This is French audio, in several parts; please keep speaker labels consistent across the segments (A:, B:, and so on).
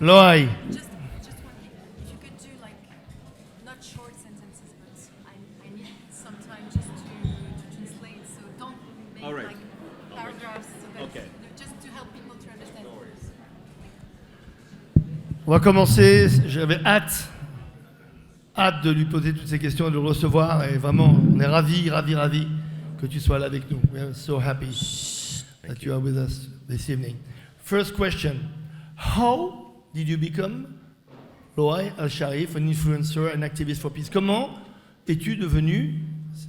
A: Loai.
B: Just one thing. If you could do like not short sentences, but I need some time just to translate. So don't make
C: All right.
B: like paragraphs. So that
C: Okay.
B: just to help people to understand.
A: On va commencer. J'avais hâte de lui poser toutes ces questions et de le recevoir. Et vraiment, on est ravis que tu sois là avec nous. We are so happy that you are with us this evening. First question. How did you become Loai Al-Sharif, an influencer, an activist for peace? Comment es-tu devenu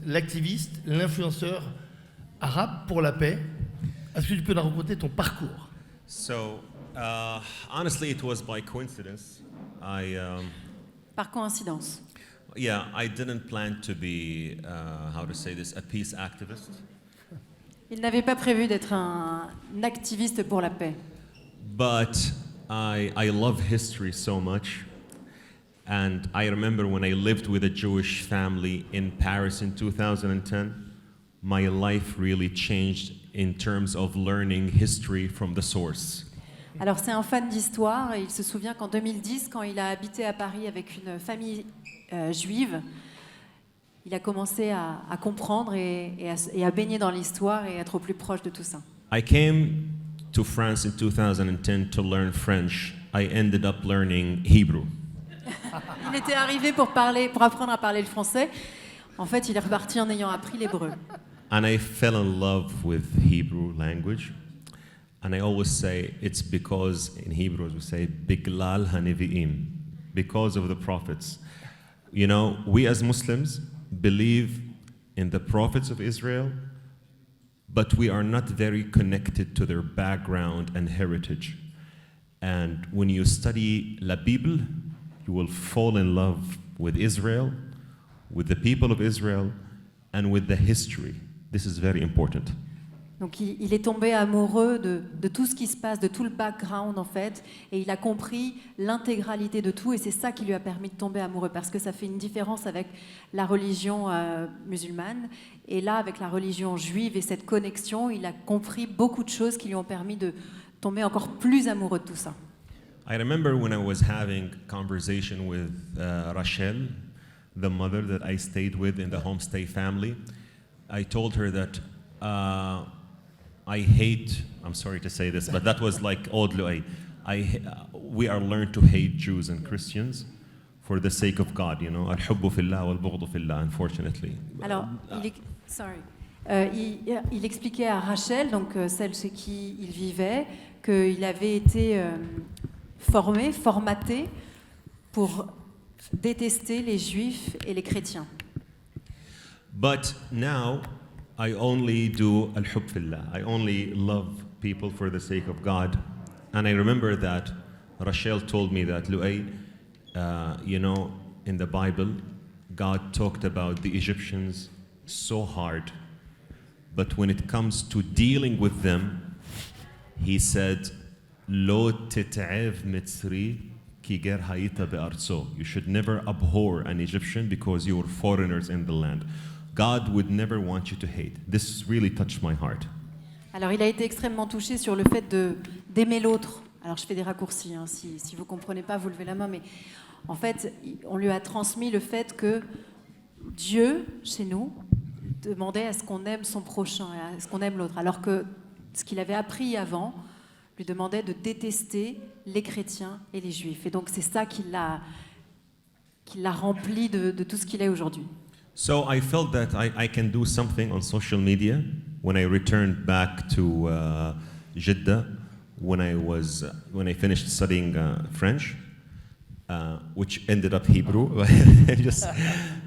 A: l'activiste, l'influenceur arabe pour la paix? Est-ce que tu peux nous raconter ton parcours?
C: So, honestly, it was by coincidence.
D: Par coïncidence.
C: I didn't plan to be, how to say this, a peace activist.
D: Il n'avait pas prévu d'être un activiste pour la paix.
C: But I love history so much. And I remember when I lived with a Jewish family in Paris in 2010, my life really changed in terms of learning history from the source.
D: Alors c'est un fan d'histoire et il se souvient qu'en 2010, quand il a habité à Paris avec une famille juive, il a commencé à comprendre et à baigner dans l'histoire et être au plus proche de tout ça.
C: I came to France in 2010 to learn French. I ended up learning Hebrew.
D: Il était arrivé pour apprendre à parler le français. En fait, il est reparti en ayant appris l'hébreu.
C: And I fell in love with Hebrew language. And I always say it's because in Hebrew we say Biglal Hanivi'im, because of the prophets. You know, we as Muslims believe in the prophets of Israel, but we are not very connected to their background and heritage. And when you study La Bible, you will fall in love with Israel, with the people of Israel, and with the history. This is very important.
D: Donc il est tombé amoureux de tout ce qui se passe, de tout le background en fait, et il a compris l'intégralité de tout, et c'est ça qui lui a permis de tomber amoureux, parce que ça fait une différence avec la religion musulmane, et là avec la religion juive et cette connexion, il a compris beaucoup de choses qui lui ont permis de tomber encore plus amoureux de tout ça.
C: I remember when I was having conversation with Rachel, the mother that I stayed with in the homestay family. I told her that I hate, I'm sorry to say this, but that was like old Lu'ay. We are learned to hate Jews and Christians for the sake of God, you know. Al-hubbu fillah wal-bughdu fillah, unfortunately.
D: Alors, il expliquait à Rachel, donc celle chez qui il vivait, qu'il avait été formaté pour détester les Juifs et les chrétiens.
C: But now I only do al-hub fillah. I only love people for the sake of God. And I remember that Rachel told me that, Lu'ay, you know, in the Bible, God talked about the Egyptians so hard. But when it comes to dealing with them, he said, Lo tit'av mitzri ki ger hayita be'arzo. You should never abhor an Egyptian because you were foreigners in the land. God would never want you to hate. This really touched my heart.
D: Alors il a été extrêmement touché sur le fait d'aimer l'autre. Alors je fais des raccourcis, hein, si vous ne comprenez pas, vous levez la main, mais en fait, on lui a transmis le fait que Dieu, chez nous, demandait à ce qu'on aime son prochain, à ce qu'on aime l'autre, alors que ce qu'il avait appris avant lui demandait de détester les chrétiens et les juifs. Et donc c'est ça qui l'a rempli de tout ce qu'il est aujourd'hui.
C: So I felt that I can do something on social media. When I returned back to Jeddah, when I finished studying French, which ended up Hebrew.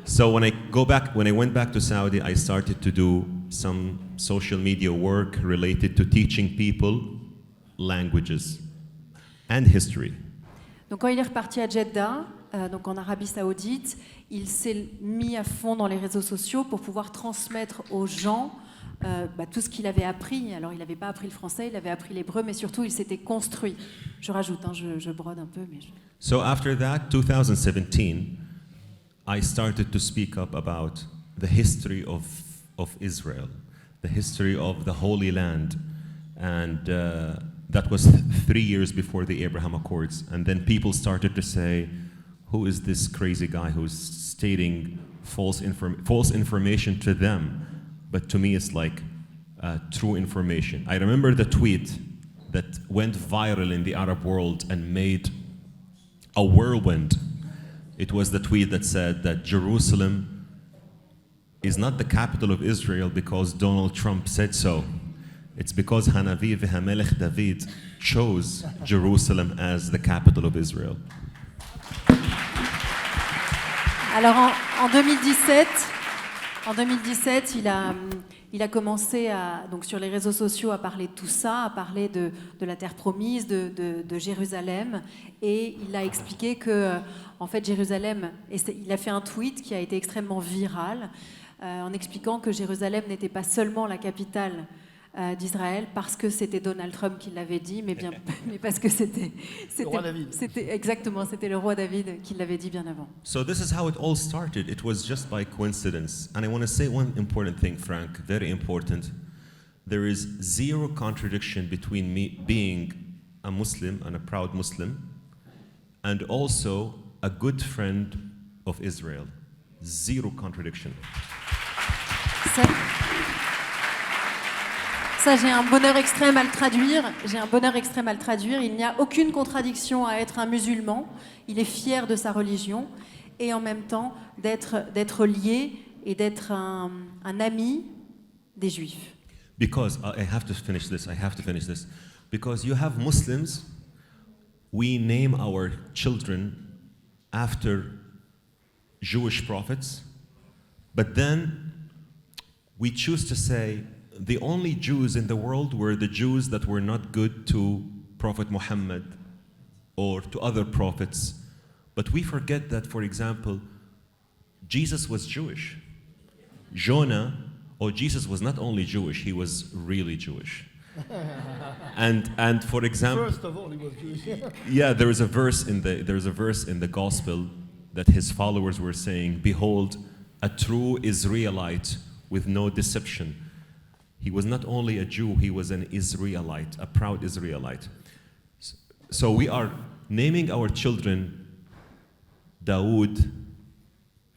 C: So when I went back to Saudi, I started to do some social media work related to teaching people languages and history.
D: Donc quand il est reparti à Jeddah, donc en Arabie Saoudite, il s'est mis à fond dans les réseaux sociaux pour pouvoir transmettre aux gens tout ce qu'il avait appris. Alors il n'avait pas appris le français, il avait appris l'hébreu, mais surtout il s'était construit. Je rajoute, hein, je brode un peu. Mais
C: So after that, 2017, I started to speak up about the history of Israel, the history of the Holy Land, and that was 3 years before the Abraham Accords. And then people started to say, who is this crazy guy who's stating false information to them? But to me, it's like true information. I remember the tweet that went viral in the Arab world and made a whirlwind. It was the tweet that said that Jerusalem is not the capital of Israel because Donald Trump said so. It's because Hanavi v'Hamelech David chose Jerusalem as the capital of Israel.
D: Alors en 2017, il a commencé donc sur les réseaux sociaux à parler de tout ça, à parler de la terre promise, de Jérusalem, et il a expliqué que en fait Jérusalem, il a fait un tweet qui a été extrêmement viral en expliquant que Jérusalem n'était pas seulement la capitale d'Israël parce que c'était Donald Trump qui l'avait dit, mais parce que c'était
A: le roi David.
D: C'était le roi David qui l'avait dit bien avant.
C: So this is how it all started. It was just by coincidence. And I want to say one important thing, Frank, very important. There is zero contradiction between me being a Muslim and a proud Muslim and also a good friend of Israel. Zero contradiction.
D: Ça, j'ai un bonheur extrême à le traduire. Il n'y a aucune contradiction à être un musulman. Il est fier de sa religion et en même temps d'être lié et d'être un ami des Juifs.
C: Because I have to finish this. Because you have Muslims, we name our children after Jewish prophets, but then we choose to say the only Jews in the world were the Jews that were not good to Prophet Muhammad or to other prophets. But we forget that, for example, Jesus was Jewish. Jesus was not only Jewish, he was really Jewish. and for example,
A: First of all, he was Jewish.
C: yeah, there is a verse in the gospel that his followers were saying, "Behold, a true Israelite with no deception." He was not only a Jew, he was an Israelite, a proud Israelite. So we are naming our children Dawood,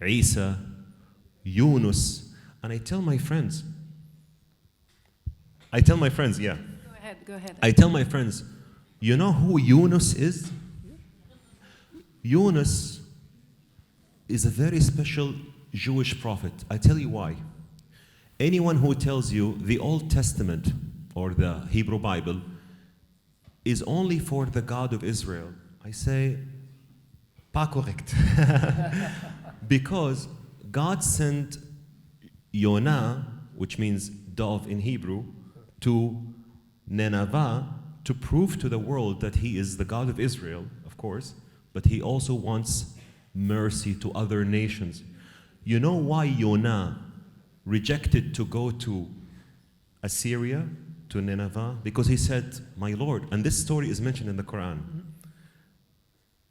C: Isa, Yunus, and I tell my friends, yeah.
D: Go ahead.
C: I tell my friends, you know who Yunus is? Yunus is a very special Jewish prophet. I tell you why. Anyone who tells you the Old Testament or the Hebrew Bible is only for the God of Israel, I say, pas correct. Because God sent Yonah, which means dove in Hebrew, to Nineveh to prove to the world that he is the God of Israel, of course, but he also wants mercy to other nations. You know why Yonah rejected to go to Assyria, to Nineveh? Because he said, my Lord, and this story is mentioned in the Quran.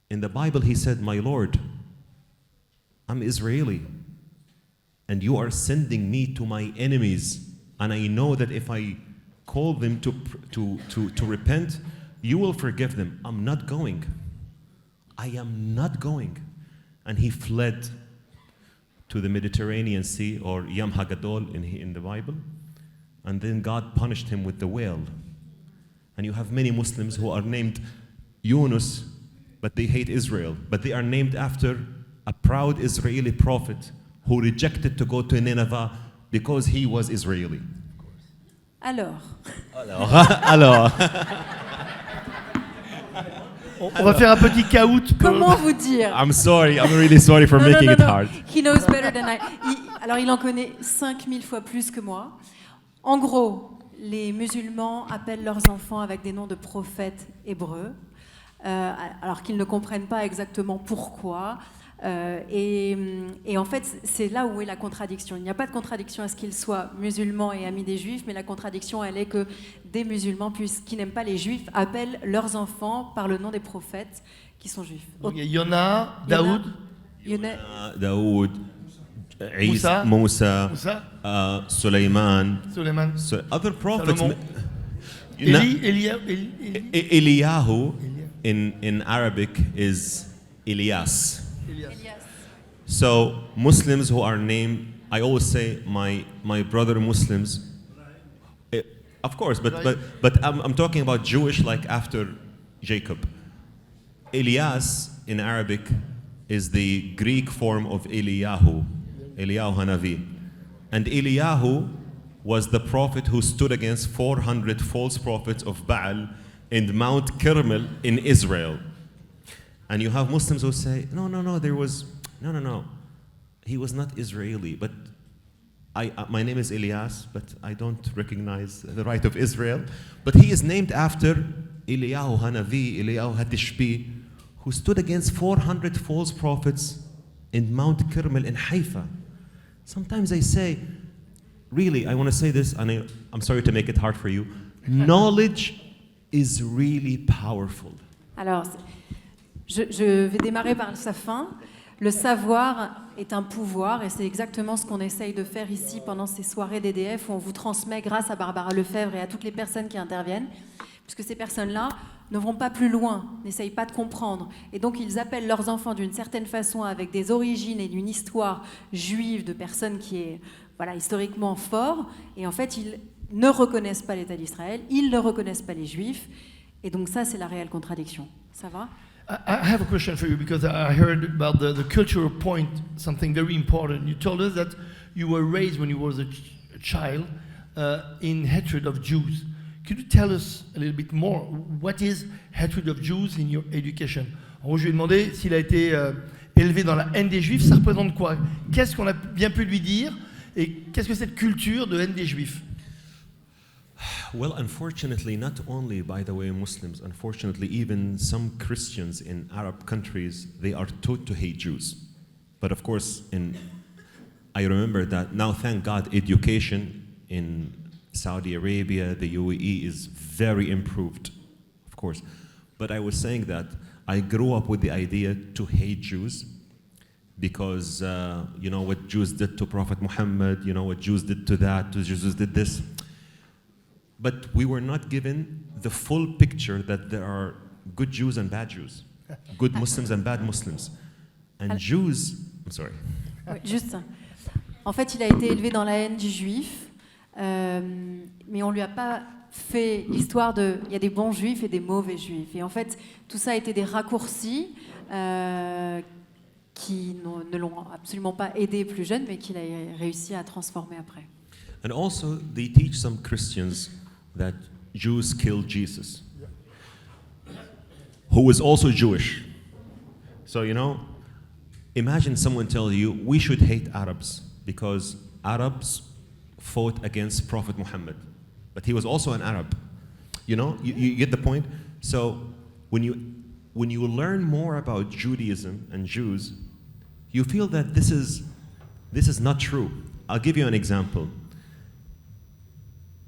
C: In the Bible, he said, my Lord, I'm Israeli, and you are sending me to my enemies, and I know that if I call them to repent, you will forgive them. I'm not going. I am not going. And he fled to the Mediterranean Sea, or Yam Hagadol in the Bible, and then God punished him with the whale. And you have many Muslims who are named Yunus, but they hate Israel, but they are named after a proud Israeli prophet who rejected to go to Nineveh because he was Israeli.
D: Alors,
A: On va faire un petit caout.
D: comment vous dire?
C: I'm sorry, I'm really sorry for making it hard.
D: He knows better than I. Alors, il en connaît 5000 fois plus que moi. En gros, les musulmans appellent leurs enfants avec des noms de prophètes hébreux, alors qu'ils ne comprennent pas exactement pourquoi. Et en fait, c'est là où est la contradiction. Il n'y a pas de contradiction à ce qu'ils soient musulmans et amis des juifs, mais la contradiction, elle est que des musulmans, qui n'aiment pas les juifs, appellent leurs enfants par le nom des prophètes qui sont juifs.
A: Donc, il y a Yonah, Daoud,
C: Daoud, Musa, Sulaiman,
A: Suleiman,
C: other prophets.
A: Salomon.
C: Eliyahu in Arabic is Elias.
D: Elias.
C: So Muslims who are named, I always say my brother Muslims. Of course, but I'm talking about Jewish, like after Jacob. Elias in Arabic is the Greek form of Eliyahu Hanavi. And Eliyahu was the prophet who stood against 400 false prophets of Baal in Mount Carmel in Israel. And you have Muslims who say, no, he was not Israeli, but my name is Elias, but I don't recognize the right of Israel. But he is named after Eliyahu Hanavi, Eliyahu Hatishbi, who stood against 400 false prophets in Mount Carmel in Haifa. Sometimes I say, really, I want to say this, and I'm sorry to make it hard for you. Knowledge is really powerful.
D: Alors, je vais démarrer par sa fin. Le savoir est un pouvoir et c'est exactement ce qu'on essaye de faire ici pendant ces soirées d'EDF où on vous transmet grâce à Barbara Lefebvre et à toutes les personnes qui interviennent, puisque ces personnes-là ne vont pas plus loin, n'essayent pas de comprendre. Et donc ils appellent leurs enfants d'une certaine façon avec des origines et d'une histoire juive de personnes qui est historiquement fort. Et en fait, ils ne reconnaissent pas l'État d'Israël, ils ne reconnaissent pas les Juifs. Et donc ça, c'est la réelle contradiction. Ça va ?
A: I have a question for you because I heard about the cultural point, something very important. You told us that you were raised when you were a child in hatred of Jews. Could you tell us a little bit more? What is hatred of Jews in your education? En gros, je lui ai demandé s'il a été élevé dans la haine des Juifs, ça représente quoi? Qu'est-ce qu'on a bien pu lui dire? Et qu'est-ce que cette culture de haine des Juifs?
C: Well, unfortunately, not only, by the way, Muslims, unfortunately, even some Christians in Arab countries, they are taught to hate Jews. But of course, I remember that now, thank God, education in Saudi Arabia, the UAE is very improved, of course. But I was saying that I grew up with the idea to hate Jews because, you know, what Jews did to Prophet Muhammad, you know, what Jews did to that, Jews did this. But we were not given the full picture that there are good Jews and bad Jews, good Muslims and bad Muslims. And Jews, I'm sorry.
D: Oui, juste. En fait, il a été élevé dans la haine du juif, mais on lui a pas fait l'histoire de... Il y a des bons juifs et des mauvais juifs. Et en fait, tout ça a été des raccourcis qui ne l'ont absolument pas aidé plus jeune, mais qu'il a réussi à transformer après.
C: And also, they teach some Christians that Jews killed Jesus, who was also Jewish. So, you know, imagine someone tell you, we should hate Arabs because Arabs fought against Prophet Muhammad. But he was also an Arab. You know, you get the point? So, when you learn more about Judaism and Jews, you feel that this is not true. I'll give you an example.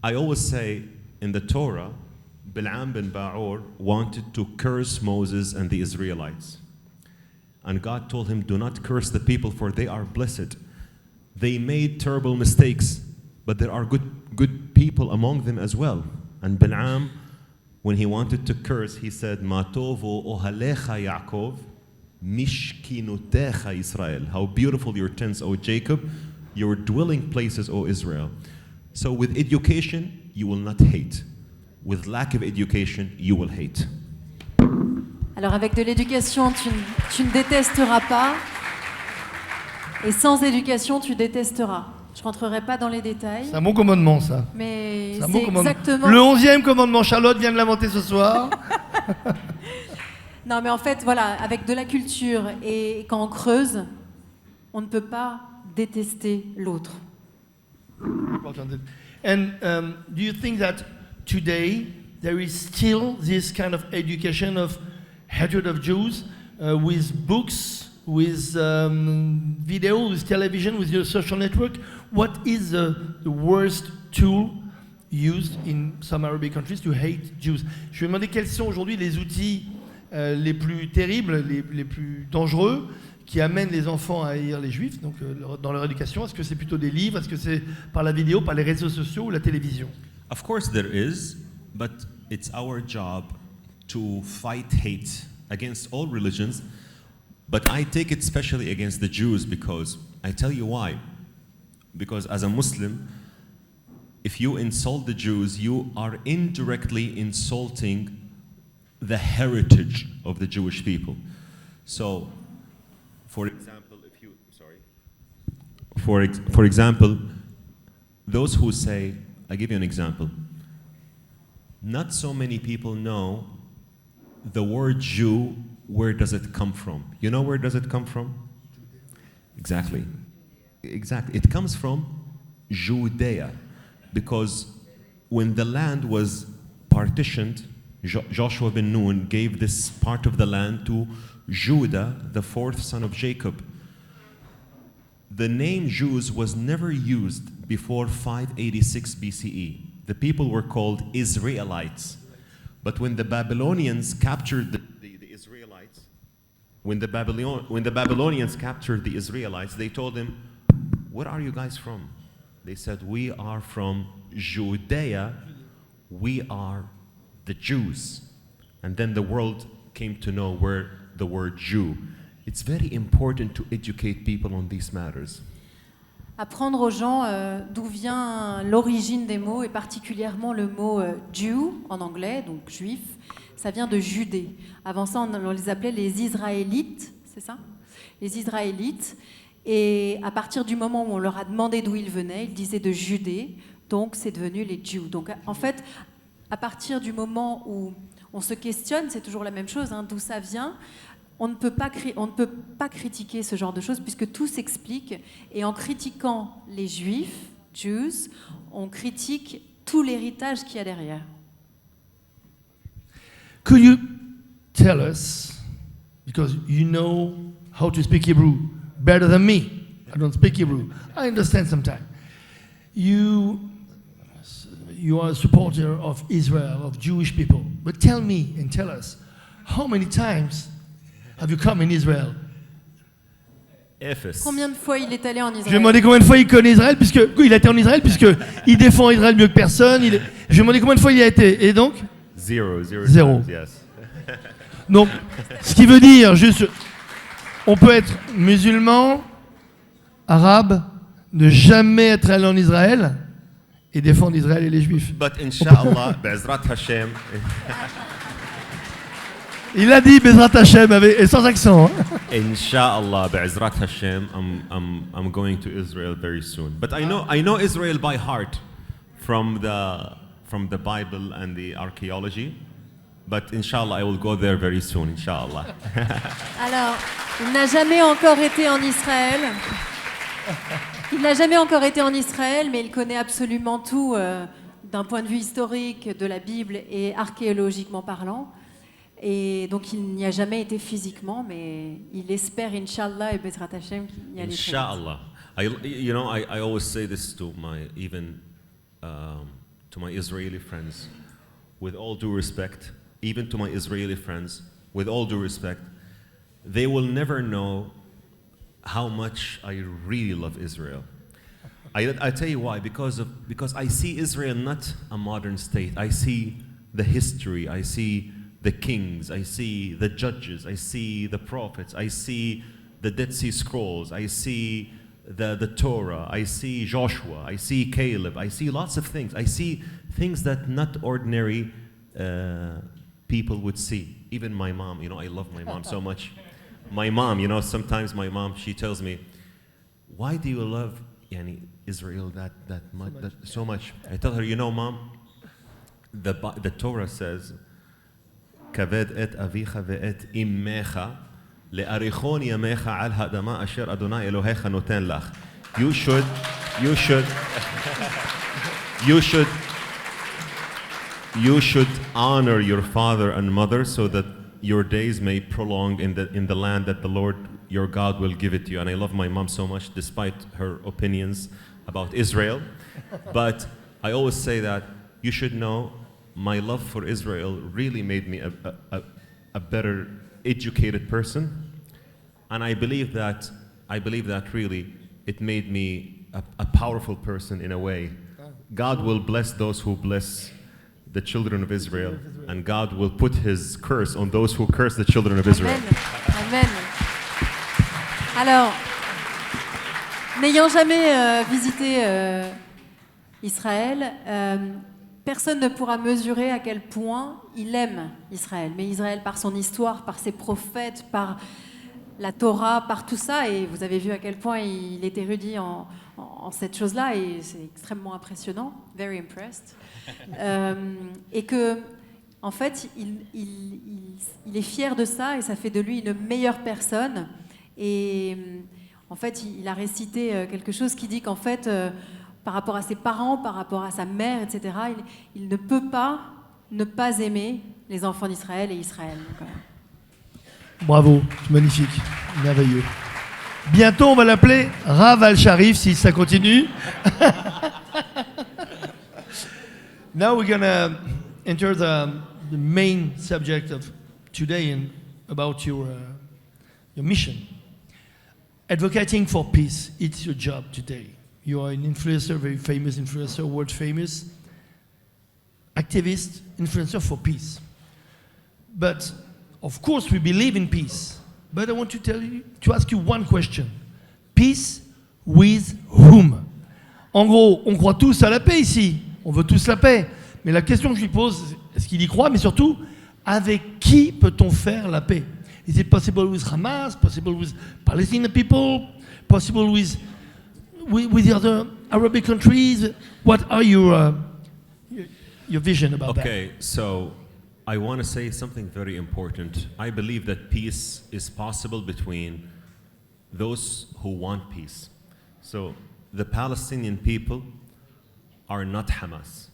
C: I always say in the Torah, Bil'am bin Ba'ur wanted to curse Moses and the Israelites. And God told him, do not curse the people for they are blessed. They made terrible mistakes, but there are good people among them as well. And Bil'am, when he wanted to curse, he said, Ma tovu ohalecha Yaakov, mishkinutecha Israel. How beautiful your tents, O Jacob, your dwelling places, O Israel. So with education, you will not hate. With lack of education, you will hate.
D: Alors avec de l'éducation, tu ne détesteras pas. Et sans éducation, tu détesteras. Je ne rentrerai pas dans les détails.
A: C'est un bon commandement, ça.
D: Mais
A: C'est un
D: c'est
A: bon commandement.
D: exactement...
A: Le 11e commandement, Charlotte vient de l'inventer ce soir.
D: Non, mais en fait, voilà, avec de la culture et quand on creuse, on ne peut pas détester l'autre.
A: And do you think that today there is still this kind of education of hatred of Jews with books, with video, with television, with your social network? What is the worst tool used in some Arabic countries to hate Jews? Je vais demander quels sont aujourd'hui les outils les plus terribles, les plus dangereux qui amènent les enfants à haïr les juifs, donc dans leur éducation. Est-ce que c'est plutôt des livres? Est-ce que c'est par la vidéo, par les réseaux sociaux ou la télévision?
C: Of course there is, but it's our job to fight hate against all religions. But I take it especially against the Jews because I tell you why. Because as a Muslim, if you insult the Jews, you are indirectly insulting the heritage of the Jewish people. So, for example, for example, those who say, I give you an example. Not so many people know the word Jew, where does it come from? You know where does it come from? Exactly. It comes from Judea. Because when the land was partitioned, Joshua ben Nun gave this part of the land to Judah, the fourth son of Jacob. The name Jews was never used before 586 BCE. The people were called Israelites. But when the Babylonians captured the Israelites, when the Babylonians captured the Israelites, they told them, "Where are you guys from?" They said, "We are from Judea. We are the Jews." And then the world came to know where the word Jew. It's very important to educate people on these matters.
D: Apprendre aux gens d'où vient l'origine des mots, et particulièrement le mot Jew en anglais, donc juif, ça vient de Judée. Avant ça, on les appelait les Israélites, c'est ça? Les Israélites. Et à partir du moment où on leur a demandé d'où ils venaient, ils disaient de Judée, donc c'est devenu les Jews. Donc en fait, à partir du moment où on se questionne, c'est toujours la même chose, hein, d'où ça vient. On ne peut pas critiquer ce genre de choses puisque tout s'explique. Et en critiquant les Juifs, Jews, on critique tout l'héritage qu'il y a derrière.
A: Could you tell us, because you know how to speak Hebrew better than me. I don't speak Hebrew. I understand sometimes. You are a supporter of Israel, of Jewish people. But tell me and tell us, how many times have you come in Israel?
C: Ephes.
D: Combien de fois il est allé en
A: Je vais
D: Israël?
A: demander combien de fois il connaît Israël, puisque il a été en Israël, puisque il défend Israël mieux que personne. Je vais demander combien de fois il y a été. Et donc
C: Zero.
A: Zéro.
C: Times, yes.
A: Donc, ce qui veut dire, juste, on peut être musulman, arabe, ne jamais être allé en Israël et défendre Israël et les Juifs.
C: But inshallah, Be'ezrat Hashem,
A: Il a dit Bezrat Hashem et sans accent. Hein.
C: inshallah, Be'ezrat Hashem, I'm going to Israel very soon. But I know Israel by heart from the Bible and the archaeology. But inshallah, I will go there very soon, inshallah.
D: Alors, il n'a jamais encore été en Israël. Il n'a jamais encore été en Israël, mais il connaît absolument tout d'un point de vue historique de la Bible et archéologiquement parlant. Et donc, il n'y a jamais été physiquement, mais il espère, Inch'Allah et Bezrat Hashem, qu'il y allait très vite.
C: Inshallah. I always say this to my to my Israeli friends, with all due respect, even to my Israeli friends, with all due respect, they will never know how much I really love Israel. I tell you why, because I see Israel not a modern state. I see the history, I see the kings, I see the judges, I see the prophets, I see the Dead Sea Scrolls, I see the Torah, I see Joshua, I see Caleb, I see lots of things. I see things that not ordinary people would see. Even my mom, I love my mom so much. My mom, sometimes my mom, she tells me, "Why do you love Israel that much, so much?" I tell her, Mom, the Torah says, "Kaved et avicha ve'et immecha le'arichon yamecha al ha'adama asher Adonai Elohecha noten lach." You should honor your father and mother so that your days may prolong in the land that the Lord your God will give it to you. And I love my mom so much, despite her opinions about Israel. But I always say that you should know my love for Israel really made me a better educated person. And I believe that really it made me a powerful person in a way. God will bless those who bless the children of Israel, and God will put his curse on those who curse the children of Israel.
D: Amen. Amen. Alors, n'ayant jamais visité Israël, personne ne pourra mesurer à quel point il aime Israël. Mais Israël, par son histoire, par ses prophètes, par la Torah, par tout ça, et vous avez vu à quel point il est érudit en cette chose-là, et c'est extrêmement impressionnant, very impressed. Et que, en fait, il est fier de ça, et ça fait de lui une meilleure personne. Et en fait, il a récité quelque chose qui dit qu'en fait, par rapport à ses parents, par rapport à sa mère, etc., il ne peut pas ne pas aimer les enfants d'Israël et Israël. Donc,
A: Bravo, c'est magnifique, merveilleux. Bientôt, on va l'appeler Rav Al-Sharif si ça continue. Now we're gonna enter the main subject of today and about your mission. Advocating for peace, it's your job today. You are an influencer, very famous influencer, world famous, activist, influencer for peace. But of course we believe in peace. But I want to ask you one question. Peace with whom? En gros, on croit tous à la paix ici. On veut tous la paix. Mais la question que je lui pose, est-ce qu'il y croit? Mais surtout, avec qui peut-on faire la paix? Is it possible with Hamas? Possible with Palestinian people? Possible with the other Arabic countries? What are your vision about that?
C: Okay, so I want to say something very important. I believe that peace is possible between those who want peace. So the Palestinian people are not Hamas,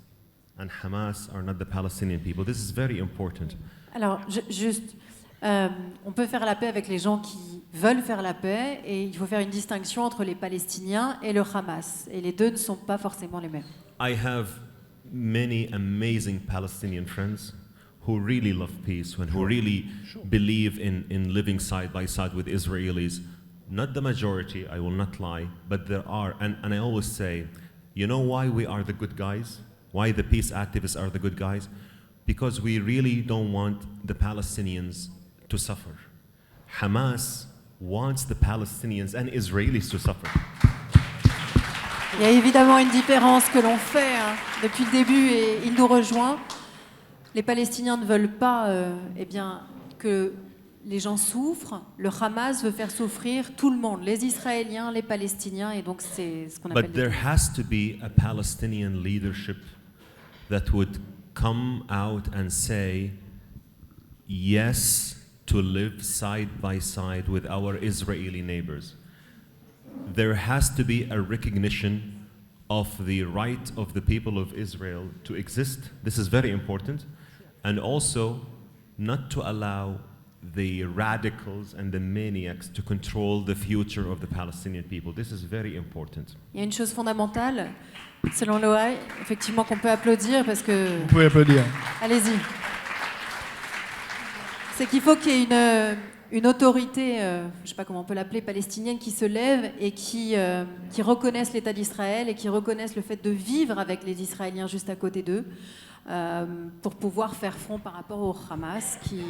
C: and Hamas are not the Palestinian people. This is very important.
D: alors, juste, on peut faire la paix avec les gens qui veulent faire la paix, et il faut faire une distinction entre les Palestiniens et le Hamas. Et les deux ne sont pas forcément les mêmes.
C: I have many amazing Palestinian friends who really love peace and who really believe in living side by side with Israelis. Not the majority, I will not lie, but there are. And I always say, you know why we are the good guys? Why the peace activists are the good guys? Because we really don't want the Palestinians to suffer. Hamas wants the Palestinians and Israelis to suffer.
D: Il y a évidemment une différence que l'on fait depuis le début, et il nous rejoint. Les Palestiniens ne veulent pas que les gens souffrent. Le Hamas veut faire souffrir tout le monde, les Israéliens, les Palestiniens, et donc c'est ce qu'on appelle...
C: But there has to be a Palestinian leadership that would come out and say yes to live side by side with our Israeli neighbors. There has to be a recognition of the right of the people of Israel to exist. This is very important. And also not to allow the radicals and the maniacs to control the future of the Palestinian people. This is very important.
D: Il y a une chose fondamentale, selon l'OAI, effectivement, qu'on peut applaudir parce que...
A: Vous pouvez applaudir.
D: Allez-y. C'est qu'il faut qu'il y ait une autorité, je ne sais pas comment on peut l'appeler, palestinienne, qui se lève et qui reconnaisse l'État d'Israël et qui reconnaisse le fait de vivre avec les Israéliens juste à côté d'eux, pour pouvoir faire front par rapport au Hamas qui,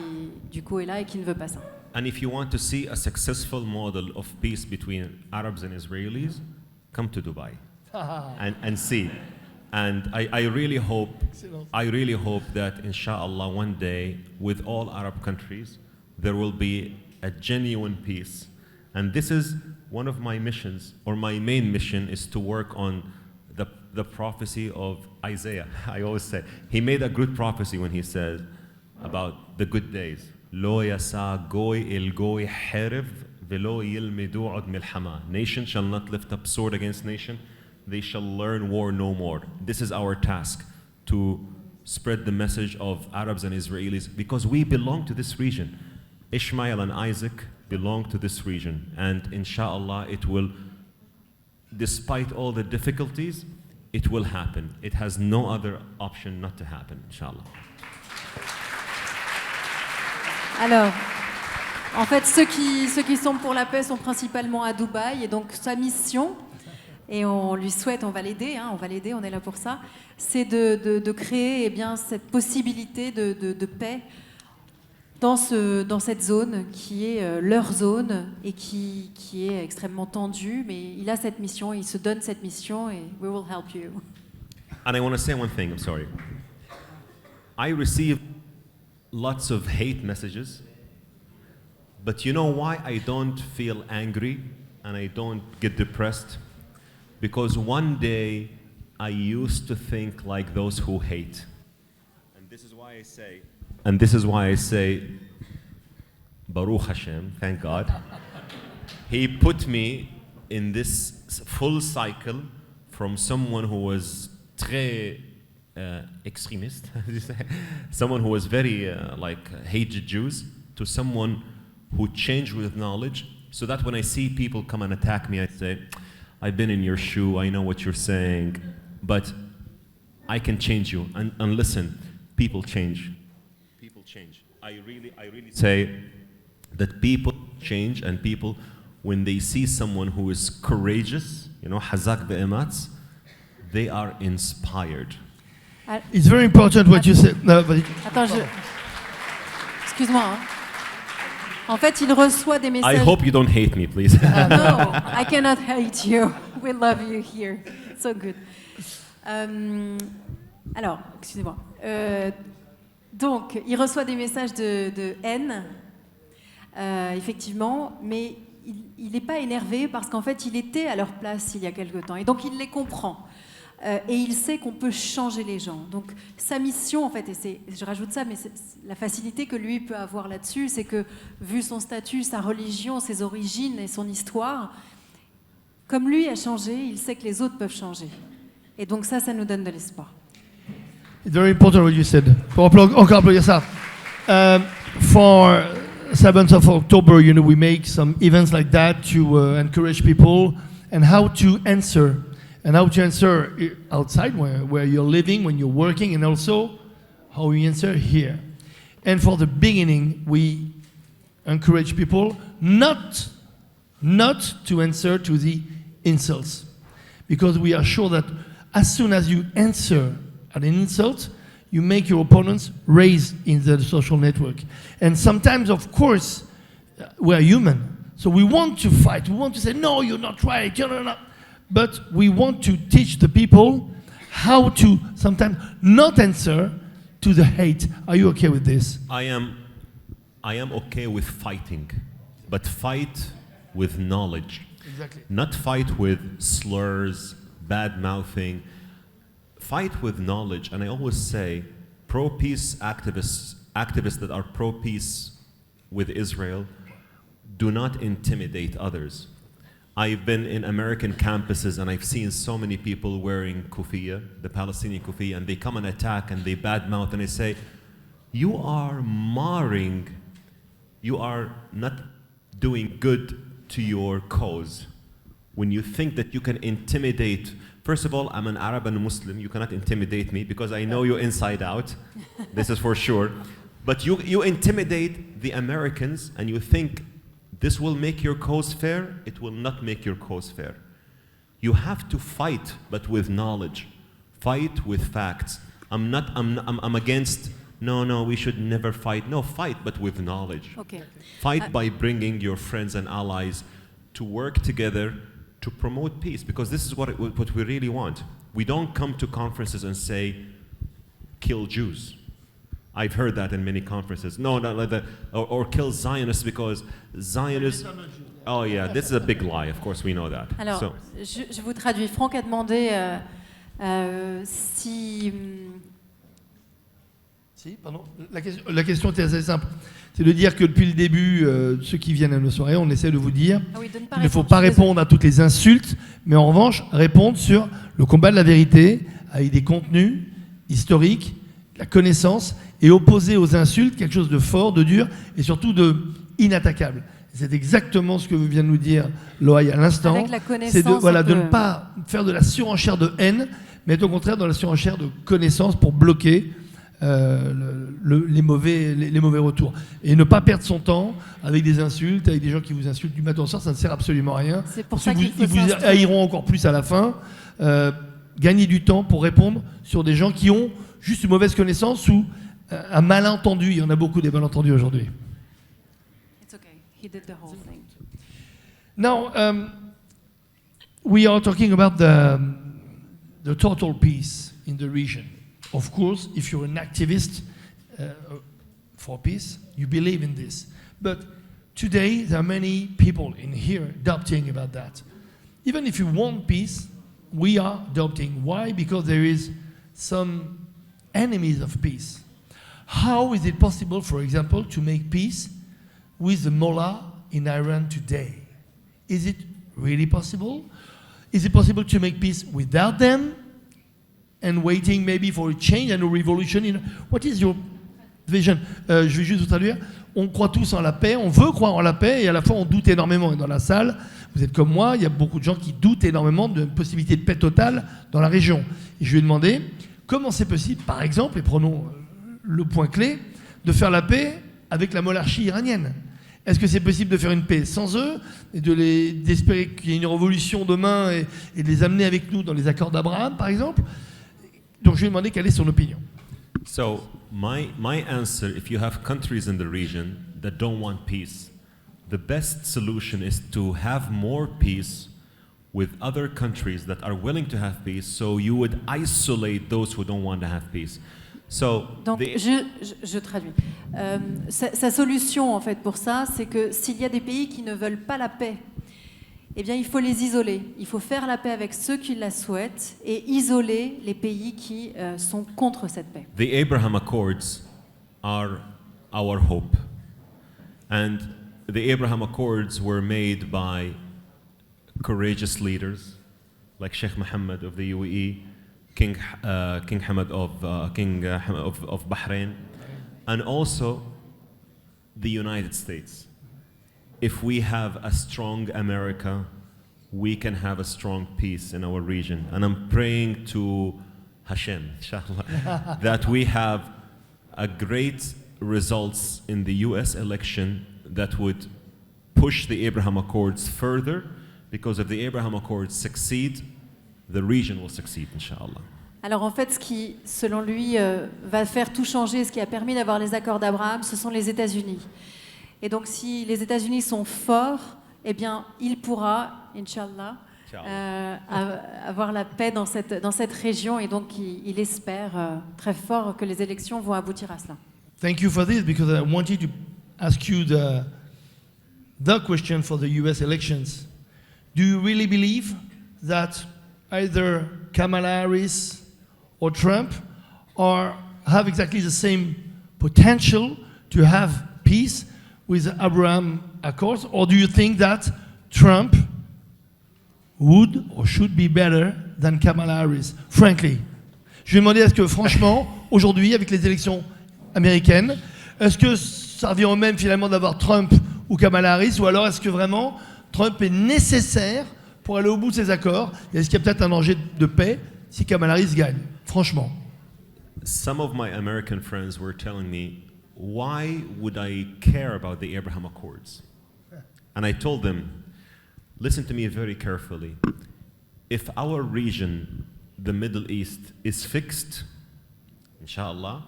D: du coup, est là et qui ne veut pas ça.
C: And if you want to see a successful model of peace between Arabs and Israelis, come to Dubai and see. And I really hope that, inshallah, one day, with all Arab countries, there will be a genuine peace. And this is one of my missions, or my main mission, is to work on the prophecy of Isaiah. I always say, he made a good prophecy when he said about the good days. Lo yasa goy il goy herif velo yilmidu od milhama. Nation shall not lift up sword against nation. They shall learn war no more. This is our task, to spread the message of Arabs and Israelis, because we belong to this region. Ishmael and Isaac belong to this region, and inshallah it will, despite all the difficulties, it will happen. It has no other option not to happen, inshallah.
D: Alors, en fait, ceux qui sont pour la paix sont principalement à Dubaï, et donc sa mission, et on lui souhaite, on va l'aider, on est là pour ça, c'est de créer cette possibilité de paix dans cette zone qui est leur zone et qui est extrêmement tendue, mais il a cette mission, il se donne cette mission et we will help you.
C: And I want to say one thing, I'm sorry. I receive lots of hate messages, but you know why I don't feel angry and I don't get depressed? Because one day I used to think like those who hate. And this is why I say, Baruch Hashem, thank God. He put me in this full cycle from someone who was très extremist, someone who was very hated Jews, to someone who changed with knowledge, so that when I see people come and attack me, I say, I've been in your shoe, I know what you're saying, but I can change you. And listen, people change. People change. I really say that people change, and people, when they see someone who is courageous, hazak be'ematz, they are inspired.
A: It's very important what you said. No, but
D: Attends, excuse-moi. En fait, il reçoit des messages.
C: I hope you don't hate me, please.
D: No, I cannot hate you. We love you here. So good. Alors, excusez-moi. Donc, il reçoit des messages de haine, effectivement, mais il n'est pas énervé parce qu'en fait, il était à leur place il y a quelque temps. Et donc, il les comprend. Et il sait qu'on peut changer les gens. Donc, sa mission, en fait, et je rajoute ça, mais la facilité que lui peut avoir là-dessus, c'est que, vu son statut, sa religion, ses origines et son histoire, comme lui a changé, il sait que les autres peuvent changer. Et donc ça nous donne de l'espoir.
A: it's very important what you said. Pour encore applaudir ça. For 7th of October, we make some events like that to encourage people and how to answer. And how to answer outside where you're living, when you're working, and also how you answer here. And for the beginning, we encourage people not to answer to the insults. Because we are sure that as soon as you answer at an insult, you make your opponents raise in the social network. And sometimes, of course, we're human. So we want to fight. We want to say, no, you're not right. You're not. But we want to teach the people how to sometimes not answer to the hate. Are you okay with this?
C: I am okay with fighting, but fight with knowledge.
A: Exactly.
C: Not fight with slurs, bad mouthing. Fight with knowledge. And I always say, pro-peace activists that are pro-peace with Israel, do not intimidate others. I've been in American campuses and I've seen so many people wearing kufiya, the Palestinian kufiya, and they come and attack and they badmouth and they say, you are marring, you are not doing good to your cause. When you think that you can intimidate, first of all, I'm an Arab and a Muslim, you cannot intimidate me because I know you inside out, this is for sure. But you intimidate the Americans and you think, this will make your cause fair. It will not make your cause fair. You have to fight, but with knowledge. Fight with facts. I'm against, no, we should never fight. No, fight, but with knowledge.
D: Okay.
C: Fight by bringing your friends and allies to work together to promote peace, because this is what we really want. We don't come to conferences and say, kill Jews. I've heard that in many conferences. No, not like that. Or kill Zionists because Zionists... Oh yeah, this is a big lie. Of course, we know that.
D: Alors,
C: So,
D: je vous traduis. Franck a demandé si...
A: Si, pardon. La question était assez simple. C'est de dire que depuis le début, ceux qui viennent à nos soirées, on essaie de vous dire
D: Ah oui, de ne pas
A: qu'il ne faut
D: répondre,
A: pas
D: je suis
A: répondre à toutes les insultes, mais en revanche, répondre sur le combat de la vérité, avec des contenus historiques, la connaissance, et opposer aux insultes quelque chose de fort, de dur, et surtout de inattaquable. C'est exactement ce que vient de nous dire Loïc à l'instant.
D: Avec la connaissance,
A: C'est de
D: on peut-
A: ne pas faire de la surenchère de haine, mais être au contraire dans la surenchère de connaissance pour bloquer les mauvais retours. Et ne pas perdre son temps avec des insultes, avec des gens qui vous insultent du matin au soir, ça ne sert absolument à rien.
D: C'est pour
A: Parce
D: ça
A: que
D: qu'il faut
A: ils vous
D: s'inscrire.
A: haïront encore plus à la fin. Gagner du temps pour répondre sur des gens qui ont juste une mauvaise connaissance ou un malentendu. Il y en a beaucoup des malentendus aujourd'hui.
D: It's okay. He did the whole thing.
A: Now, we are talking about the total peace in the region. Of course, if you're an activist for peace, you believe in this. But today, there are many people in here doubting about that. Even if you want peace, we are doubting. Why? Because there is some enemies of peace. How is it possible, for example, to make peace with the mullah in Iran today? Is it really possible? Is it possible to make peace without them and waiting maybe for a change and a revolution? What is your vision? Je vais juste vous traduire. On croit tous en la paix, on veut croire en la paix et à la fois on doute énormément. Et dans la salle, vous êtes comme moi, il y a beaucoup de gens qui doutent énormément d'une possibilité de paix totale dans la région. Et je lui ai demandé comment c'est possible, par exemple, et prenons le point clé, de faire la paix avec la monarchie iranienne. Est-ce que c'est possible de faire une paix sans eux et d'espérer qu'il y ait une révolution demain et de les amener avec nous dans les accords d'Abraham, par exemple? Donc je lui ai demandé quelle est son opinion.
C: So my answer, if you have countries in the region that don't want peace, the best solution is to have more peace with other countries that are willing to have peace, so you would isolate those who don't want to have peace. So
D: Donc, je traduis. Sa solution, en fait, pour ça, c'est que s'il y a des pays qui ne veulent pas la paix, eh bien, il faut les isoler. Il faut faire la paix avec ceux qui la souhaitent et isoler les pays qui sont contre cette paix.
C: The Abraham Accords are our hope. And the Abraham Accords were made by courageous leaders like Sheikh Mohammed of the UAE, King Hamad of Bahrain, and also the United States. If we have a strong America, we can have a strong peace in our region. And I'm praying to Hashem, inshallah, that we have a great results in the US election that would push the Abraham Accords further, because if the Abraham Accords succeed, the region will succeed, inshallah.
D: Alors en fait, ce qui, selon lui, va faire tout changer, ce qui a permis d'avoir les accords d'Abraham, ce sont les États-Unis. Et donc si les États-Unis sont forts, eh bien, il pourra, Inch'Allah, avoir la paix dans cette région. Et donc il espère très fort que les élections vont aboutir à cela.
A: Thank you for this, because I wanted to ask you the question for the US elections. Do you really believe that either Kamala Harris or Trump have exactly the same potential to have peace with the Abraham Accords? Or do you think that Trump would or should be better than Kamala Harris? Frankly. Je vais demander, est-ce que franchement, aujourd'hui, avec les élections américaines, est-ce que ça revient au même finalement d'avoir Trump ou Kamala Harris, ou alors est-ce que vraiment Trump est nécessaire pour aller au bout de ces accords? Et est-ce qu'il y a peut-être un danger de paix si Kamala Harris gagne? Franchement.
C: Some of my American friends were telling me, why would I care about the Abraham Accords? And I told them, listen to me very carefully. If our region, the Middle East, is fixed, inshallah,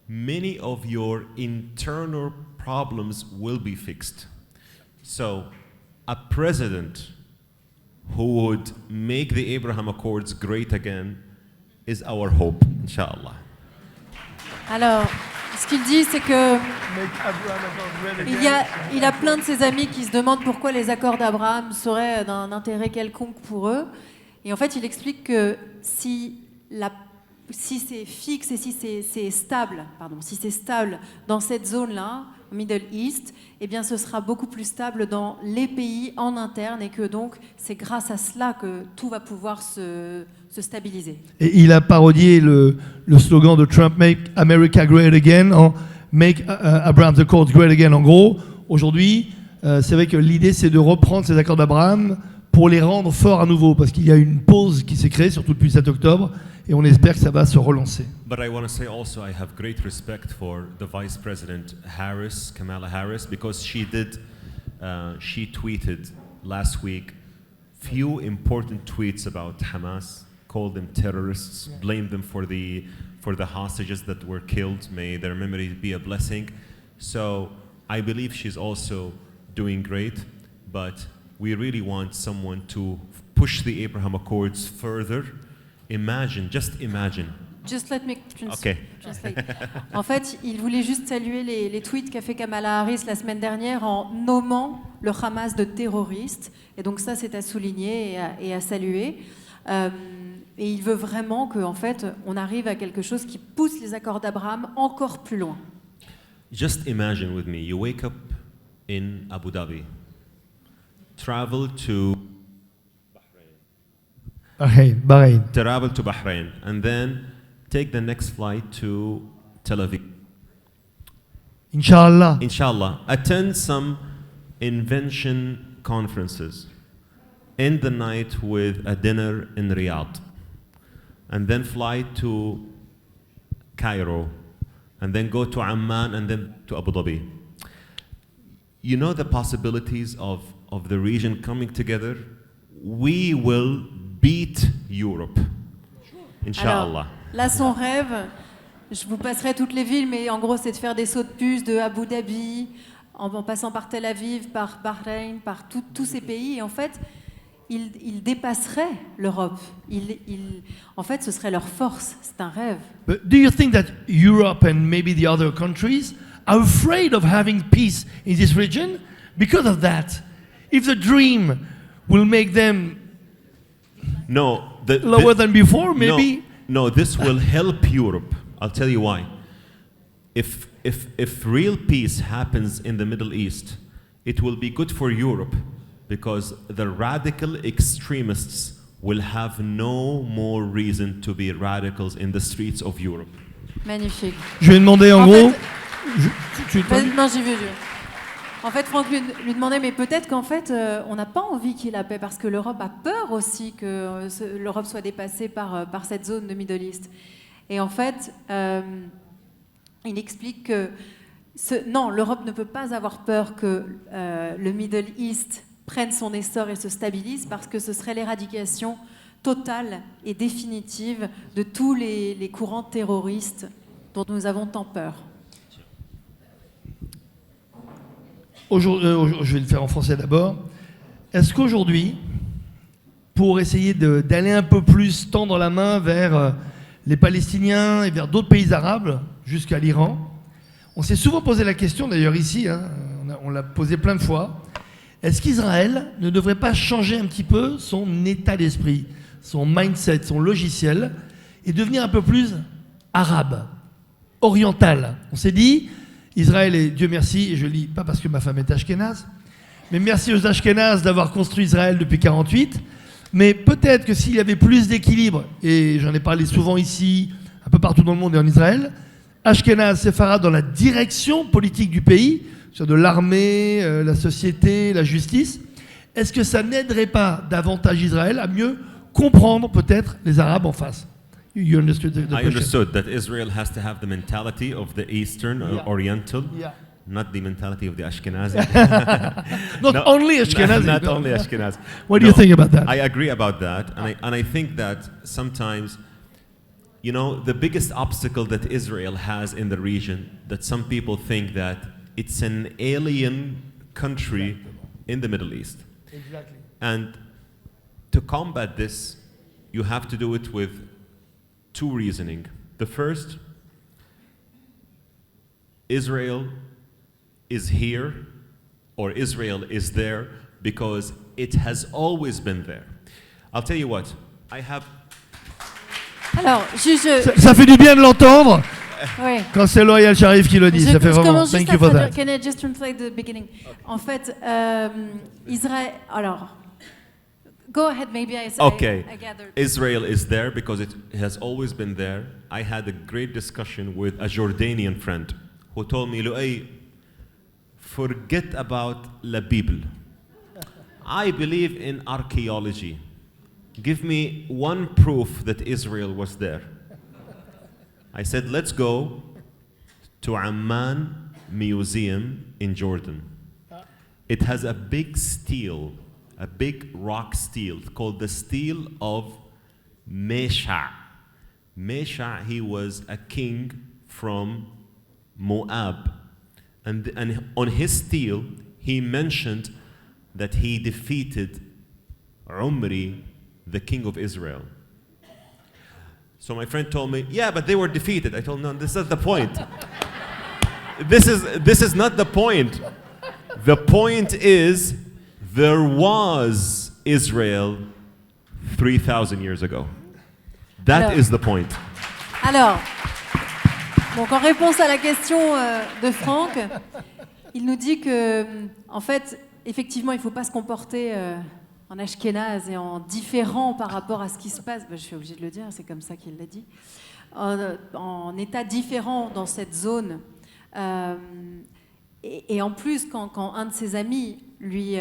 C: many of your internal problems will be fixed. So, a president who would make the Abraham Accords great again is our hope, inshallah.
D: Alors, ce qu'il dit, c'est que il a plein de ses amis qui se demandent pourquoi les accords d'Abraham seraient d'un intérêt quelconque pour eux. Et en fait, il explique que si c'est fixe et si c'est stable dans cette zone-là, au Middle East, eh bien, ce sera beaucoup plus stable dans les pays en interne et que donc c'est grâce à cela que tout va pouvoir se stabiliser.
A: Et il a parodié le slogan de Trump, Make America Great Again, en Make Abraham's Accords Great Again. En gros, aujourd'hui, c'est vrai que l'idée c'est de reprendre ces accords d'Abraham pour les rendre forts à nouveau, parce qu'il y a une pause qui s'est créée, surtout depuis le 7 octobre, et on espère que ça va se relancer.
C: But I want to say also I have great respect for the Vice President Harris, Kamala Harris, because she tweeted last week few important tweets about Hamas, called them terrorists, blamed them for the hostages that were killed. May their memory be a blessing. So I believe she's also doing great, but we really want someone to push the Abraham Accords further. Just imagine.
D: Just let me
C: Okay.
D: translate. En fait, il voulait juste saluer les tweets qu'a fait Kamala Harris la semaine dernière en nommant le Hamas de terroriste. Et donc ça, c'est à souligner et à saluer. Et il veut vraiment qu'en fait, on arrive à quelque chose qui pousse les accords d'Abraham encore plus loin.
C: Just imagine with me, you wake up in Abu Dhabi, travel to
A: Bahreïn.
C: Bahrain, and then take the next flight to Tel Aviv.
A: Inch'Allah.
C: Inshallah, attend some invention conferences, end the night with a dinner in Riyadh, and then fly to Cairo, and then go to Amman, and then to Abu Dhabi. You know the possibilities of the region coming together? We will beat Europe. Inshallah.
D: Alors, là, son rêve, je vous passerai toutes les villes, mais en gros, c'est de faire des sauts de puce de Abu Dhabi, en passant par Tel Aviv, par Bahreïn, par tous ces pays. Et en fait, ils dépasseraient l'Europe. En fait, ce serait leur force. C'est un rêve.
A: But do you think that Europe and maybe the other countries are afraid of having peace in this region because of that? If the dream will make them
C: No,
A: lower than before, maybe.
C: No, this will help Europe. I'll tell you why. If real peace happens in the Middle East, it will be good for Europe because the radical extremists will have no more reason to be radicals in the streets of Europe.
D: Magnifique.
A: Je vais demander en gros.
D: Non, j'ai vu. En fait, Franck lui demandait, mais peut-être qu'en fait, on n'a pas envie qu'il y ait la paix, parce que l'Europe a peur aussi que l'Europe soit dépassée par cette zone de Middle East. Et en fait, il explique que non, l'Europe ne peut pas avoir peur que le Middle East prenne son essor et se stabilise, parce que ce serait l'éradication totale et définitive de tous les courants terroristes dont nous avons tant peur.
A: Je vais le faire en français d'abord. Est-ce qu'aujourd'hui, pour essayer d'aller un peu plus tendre la main vers les Palestiniens et vers d'autres pays arabes, jusqu'à l'Iran, on s'est souvent posé la question, d'ailleurs ici, hein, on l'a posé plein de fois, est-ce qu'Israël ne devrait pas changer un petit peu son état d'esprit, son mindset, son logiciel, et devenir un peu plus arabe, oriental? On s'est dit, Israël est, Dieu merci, et je lis pas parce que ma femme est ashkénaze, mais merci aux Ashkénazes d'avoir construit Israël depuis 1948. Mais peut-être que s'il y avait plus d'équilibre, et j'en ai parlé souvent ici, un peu partout dans le monde et en Israël, Ashkénazes, séfarades dans la direction politique du pays, sur de l'armée, la société, la justice, est-ce que ça n'aiderait pas davantage Israël à mieux comprendre peut-être les Arabes en face? You understood the
C: I
A: question?
C: understood that Israel has to have the mentality of the Eastern Oriental,
A: Yeah.
C: not the mentality of the Ashkenazi.
A: Not
C: No,
A: only Ashkenazi.
C: Not
A: no.
C: only Ashkenazi.
A: What do you think about that?
C: I agree about that, and I think that sometimes, you know, the biggest obstacle that Israel has in the region, that some people think that it's an alien country in the Middle East.
A: Exactly.
C: And to combat this, you have to do it with two reasoning. The first, Israel is here, or Israel is there, because it has always been there. I'll tell you what, I have...
D: Alors,
A: Ça fait du bien de l'entendre
D: ouais.
A: quand c'est Loïal Sharif qui le dit. Ça fait
D: Je
A: vraiment.
D: commence juste
A: Thank you for
D: à
A: that.
D: Can I just translate the beginning? En fait, Israël. Alors, go ahead. Maybe I
C: Okay,
D: gathered.
C: Israel is there because it has always been there. I had a great discussion with a Jordanian friend who told me, Lu'ay, forget about la Bible. I believe in archaeology. Give me one proof that Israel was there. I said, let's go to Amman Museum in Jordan. It has a big stele, a big rock stele called the Stele of Mesha. Mesha, he was a king from Moab. And on his stele, he mentioned that he defeated Umri, the king of Israel. So my friend told me, yeah, but they were defeated. I told him, no, this is not the point. This is not the point. The point is, there was Israel 3,000 years ago. That is the point.
D: Alors, donc en réponse à la question de Franck, il nous dit que, en fait, effectivement, il ne faut pas se comporter en ashkénaze et en différent par rapport à ce qui se passe. Ben, je suis obligée de le dire, c'est comme ça qu'il l'a dit. En état différent dans cette zone. Et en plus, quand un de ses amis lui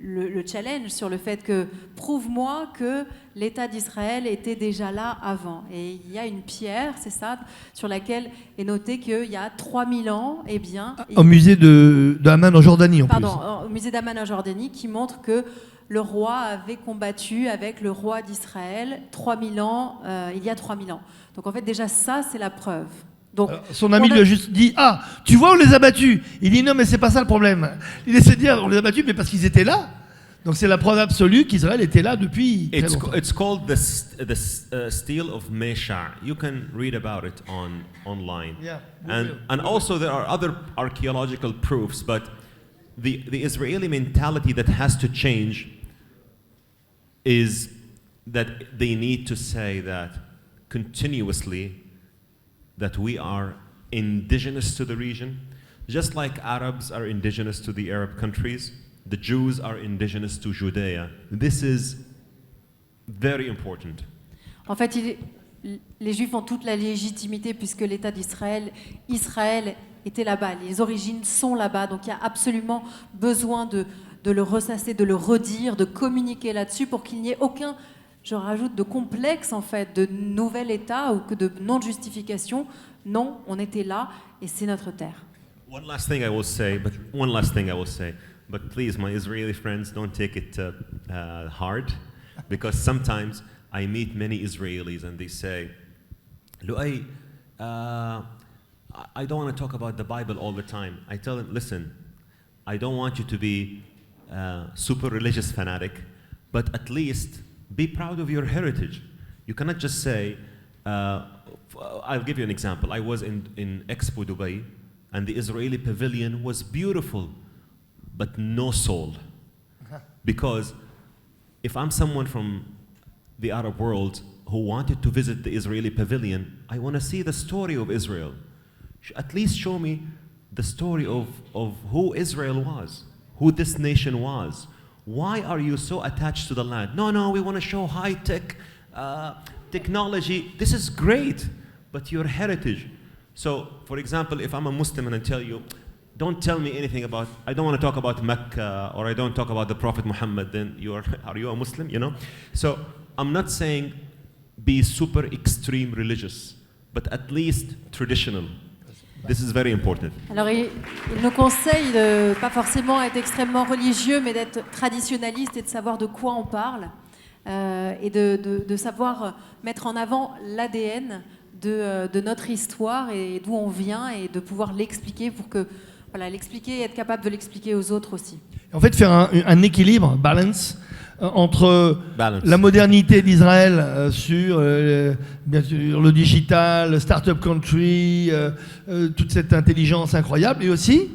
D: le challenge sur le fait que prouve-moi que l'État d'Israël était déjà là avant. Et il y a une pierre, c'est ça, sur laquelle est noté qu'il y a 3000 ans, eh bien...
A: Au musée d'Amman en Jordanie, en plus.
D: Pardon, au musée d'Amman en Jordanie, qui montre que le roi avait combattu avec le roi d'Israël 3000 ans, il y a 3000 ans. Donc en fait, déjà ça, c'est la preuve. Donc,
A: alors, son ami lui a juste dit, ah, tu vois, on les a battus. Il dit, non, mais c'est pas ça le problème. Il essaie de dire, on les a battus, mais parce qu'ils étaient là. Donc c'est la preuve absolue qu'Israël était là depuis très longtemps.
C: It's called the Stele of Mesha. You can read about it online.
A: Yeah,
C: and also there are other archaeological proofs, but the Israeli mentality that has to change is that they need to say that continuously that we are indigenous to the region, just like Arabs are indigenous to the Arab countries, the Jews are indigenous to Judea. This is very important.
D: En fait, les Juifs ont toute la légitimité puisque l'État d'Israël, Israël était là-bas, les origines sont là-bas, donc il y a absolument besoin de le ressasser, de le redire, de communiquer là-dessus pour qu'il n'y ait aucun, je rajoute, de complexe en fait, de nouvel État ou que de non-justification. Non, on était là et c'est notre terre.
C: One last thing I will say, but please, my Israeli friends, don't take it hard, because sometimes I meet many Israelis and they say, Lu'ay, I don't want to talk about the Bible all the time. I tell them, listen, I don't want you to be super religious fanatic, but at least be proud of your heritage. You cannot just say, I'll give you an example. I was in Expo Dubai, and the Israeli pavilion was beautiful, but no soul. Because if I'm someone from the Arab world who wanted to visit the Israeli pavilion, I want to see the story of Israel. At least show me the story of who Israel was, who this nation was. Why are you so attached to the land? No, we want to show high-tech technology. This is great, but your heritage. So, for example, if I'm a Muslim and I tell you, don't tell me anything about, I don't want to talk about Mecca or I don't talk about the Prophet Muhammad, then are you a Muslim, you know? So, I'm not saying be super extreme religious, but at least traditional. This is very important.
D: Alors, il nous conseille de pas forcément être extrêmement religieux, mais d'être traditionnaliste et de savoir de quoi on parle et de savoir mettre en avant l'ADN de notre histoire et d'où on vient et de pouvoir l'expliquer pour que, voilà, l'expliquer et être capable de l'expliquer aux autres aussi.
A: En fait, faire un équilibre, balance, entre la modernité d'Israël sur bien sûr, le digital, le start-up country, toute cette intelligence incroyable, et aussi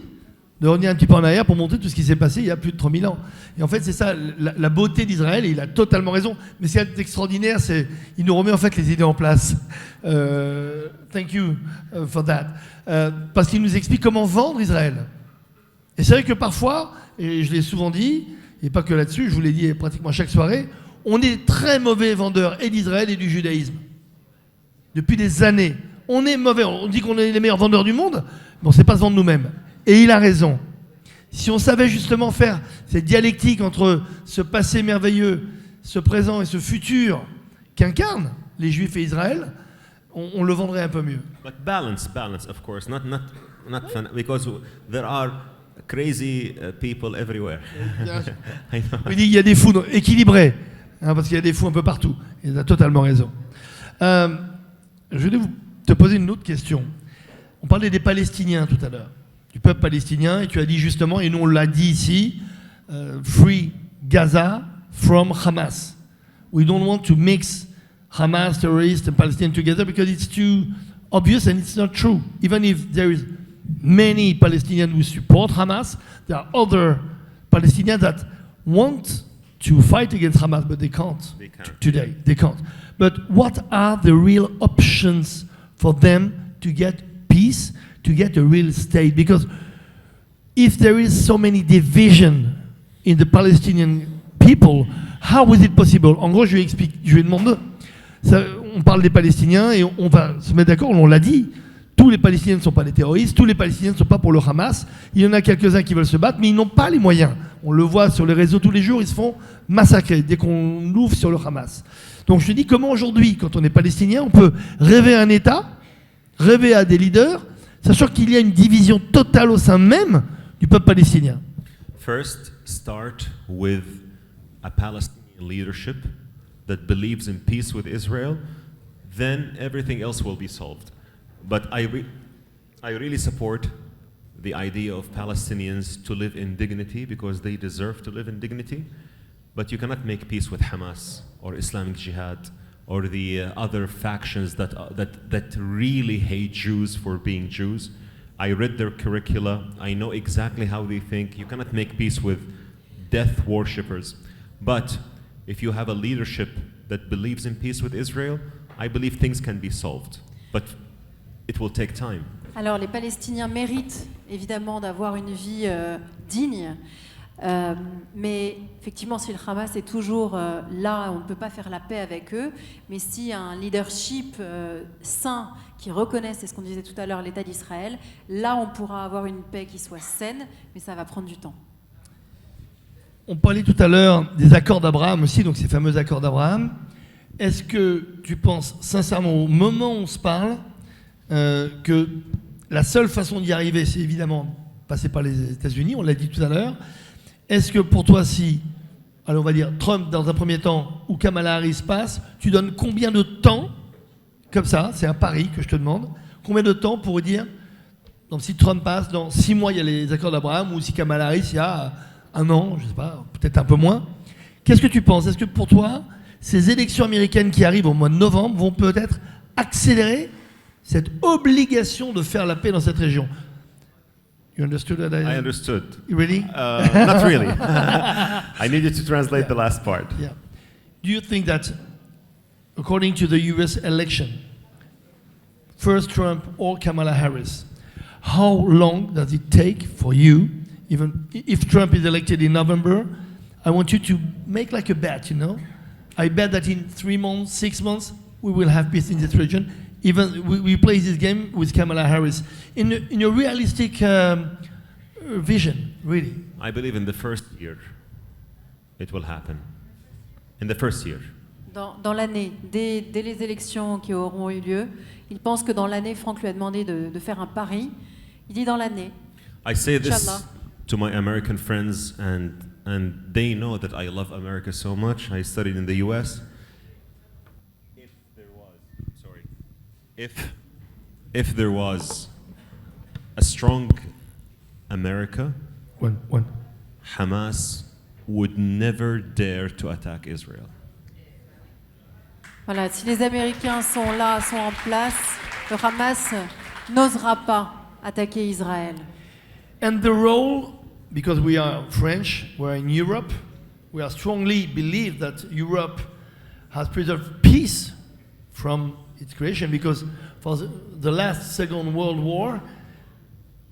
A: de revenir un petit peu en arrière pour montrer tout ce qui s'est passé il y a plus de 3000 ans. Et en fait, c'est ça, la beauté d'Israël, et il a totalement raison. Mais ce qui est extraordinaire, c'est qu'il nous remet en fait les idées en place. Thank you for that. Parce qu'il nous explique comment vendre Israël. Et c'est vrai que parfois, et je l'ai souvent dit, et pas que là-dessus, je vous l'ai dit pratiquement chaque soirée, on est très mauvais vendeurs et d'Israël et du judaïsme. Depuis des années. On est mauvais. On dit qu'on est les meilleurs vendeurs du monde, mais on ne sait pas se vendre nous-mêmes. Et il a raison. Si on savait justement faire cette dialectique entre ce passé merveilleux, ce présent et ce futur qu'incarnent les Juifs et Israël, on le vendrait un peu mieux.
C: But balance, of course, not fun, because there are crazy people everywhere. I know.
A: Il dit il y a des fous équilibrés, hein, parce qu'il y a des fous un peu partout. Il a totalement raison. Je voulais te poser une autre question. On parlait des Palestiniens tout à l'heure, du peuple palestinien, et tu as dit justement, et nous on l'a dit ici, free Gaza from Hamas. We don't want to mix Hamas terrorists and Palestinians together because it's too obvious and it's not true. Even if there is many Palestinians who support Hamas, there are other Palestinians that want to fight against Hamas, but they can't. Today. They can't. But what are the real options for them to get peace, to get a real state? Because if there is so many division in the Palestinian people, how is it possible? En gros, je lui demande, on parle des Palestiniens et on va se mettre d'accord, on l'a dit, tous les Palestiniens ne sont pas des terroristes, tous les Palestiniens ne sont pas pour le Hamas, il y en a quelques-uns qui veulent se battre, mais ils n'ont pas les moyens. On le voit sur les réseaux tous les jours, ils se font massacrer dès qu'on ouvre sur le Hamas. Donc je dis, comment aujourd'hui, quand on est Palestinien, on peut rêver à un État, rêver à des leaders, sachant qu'il y a une division totale au sein même du peuple palestinien.
C: First, start with a Palestinian leadership that believes in peace with Israel, then everything else will be solved. But I really support the idea of Palestinians to live in dignity because they deserve to live in dignity. But you cannot make peace with Hamas or Islamic Jihad or the other factions that really hate Jews for being Jews. I read their curricula. I know exactly how they think. You cannot make peace with death worshippers. But if you have a leadership that believes in peace with Israel, I believe things can be solved. But it will take time.
D: Alors les Palestiniens méritent évidemment d'avoir une vie digne, mais effectivement si le Hamas est toujours là, on ne peut pas faire la paix avec eux, mais s'il y a un leadership sain qui reconnaisse, c'est ce qu'on disait tout à l'heure, l'État d'Israël, là on pourra avoir une paix qui soit saine, mais ça va prendre du temps.
A: On parlait tout à l'heure des accords d'Abraham aussi, donc ces fameux accords d'Abraham. Est-ce que tu penses sincèrement au moment où on se parle que la seule façon d'y arriver, c'est évidemment passer par les États-Unis, on l'a dit tout à l'heure. Est-ce que pour toi, si, allez, on va dire Trump dans un premier temps ou Kamala Harris passe, tu donnes combien de temps, comme ça, c'est un pari que je te demande, combien de temps pour dire, donc si Trump passe, dans 6 mois il y a les accords d'Abraham, ou si Kamala Harris il y a 1 an, je ne sais pas, peut-être un peu moins. Qu'est-ce que tu penses? Est-ce que pour toi, ces élections américaines qui arrivent au mois de novembre vont peut-être accélérer cette obligation de faire la paix dans cette région? You understood that?
C: I understood.
A: Really?
C: Not really. I needed to translate the last part.
A: Yeah. Do you think that, according to the US election, first Trump or Kamala Harris, how long does it take for you, even if Trump is elected in November, I want you to make like a bet, you know? I bet that in 3 months, 6 months, we will have peace in this region. Even we play this game with Kamala Harris in a realistic vision, really.
C: I believe in the first year it will happen. In the first year.
D: Dans l'année, dès les élections qui auront eu lieu, il pense que dans l'année, Franck lui a demandé de faire un pari. Il dit dans l'année.
C: I say this
D: Inshallah.
C: to my American friends and they know that I love America so much. I studied in the US. If there was a strong America, Hamas would never dare to attack Israel.
D: Voilà, si les Américains sont là, sont en place, le Hamas n'osera pas attaquer Israël.
A: And the role, because we are French, we're in Europe, we are strongly believe that Europe has preserved peace from its creation, because for the last Second World War,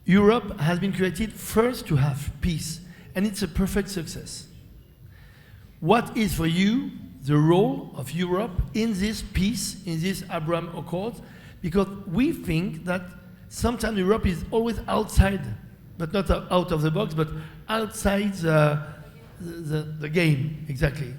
A: Europe has been created first to have peace, and it's a perfect success. What is for you the role of Europe in this peace, in this Abraham Accord? Because we think that sometimes Europe is always outside but not out of the box, but outside the game, exactly.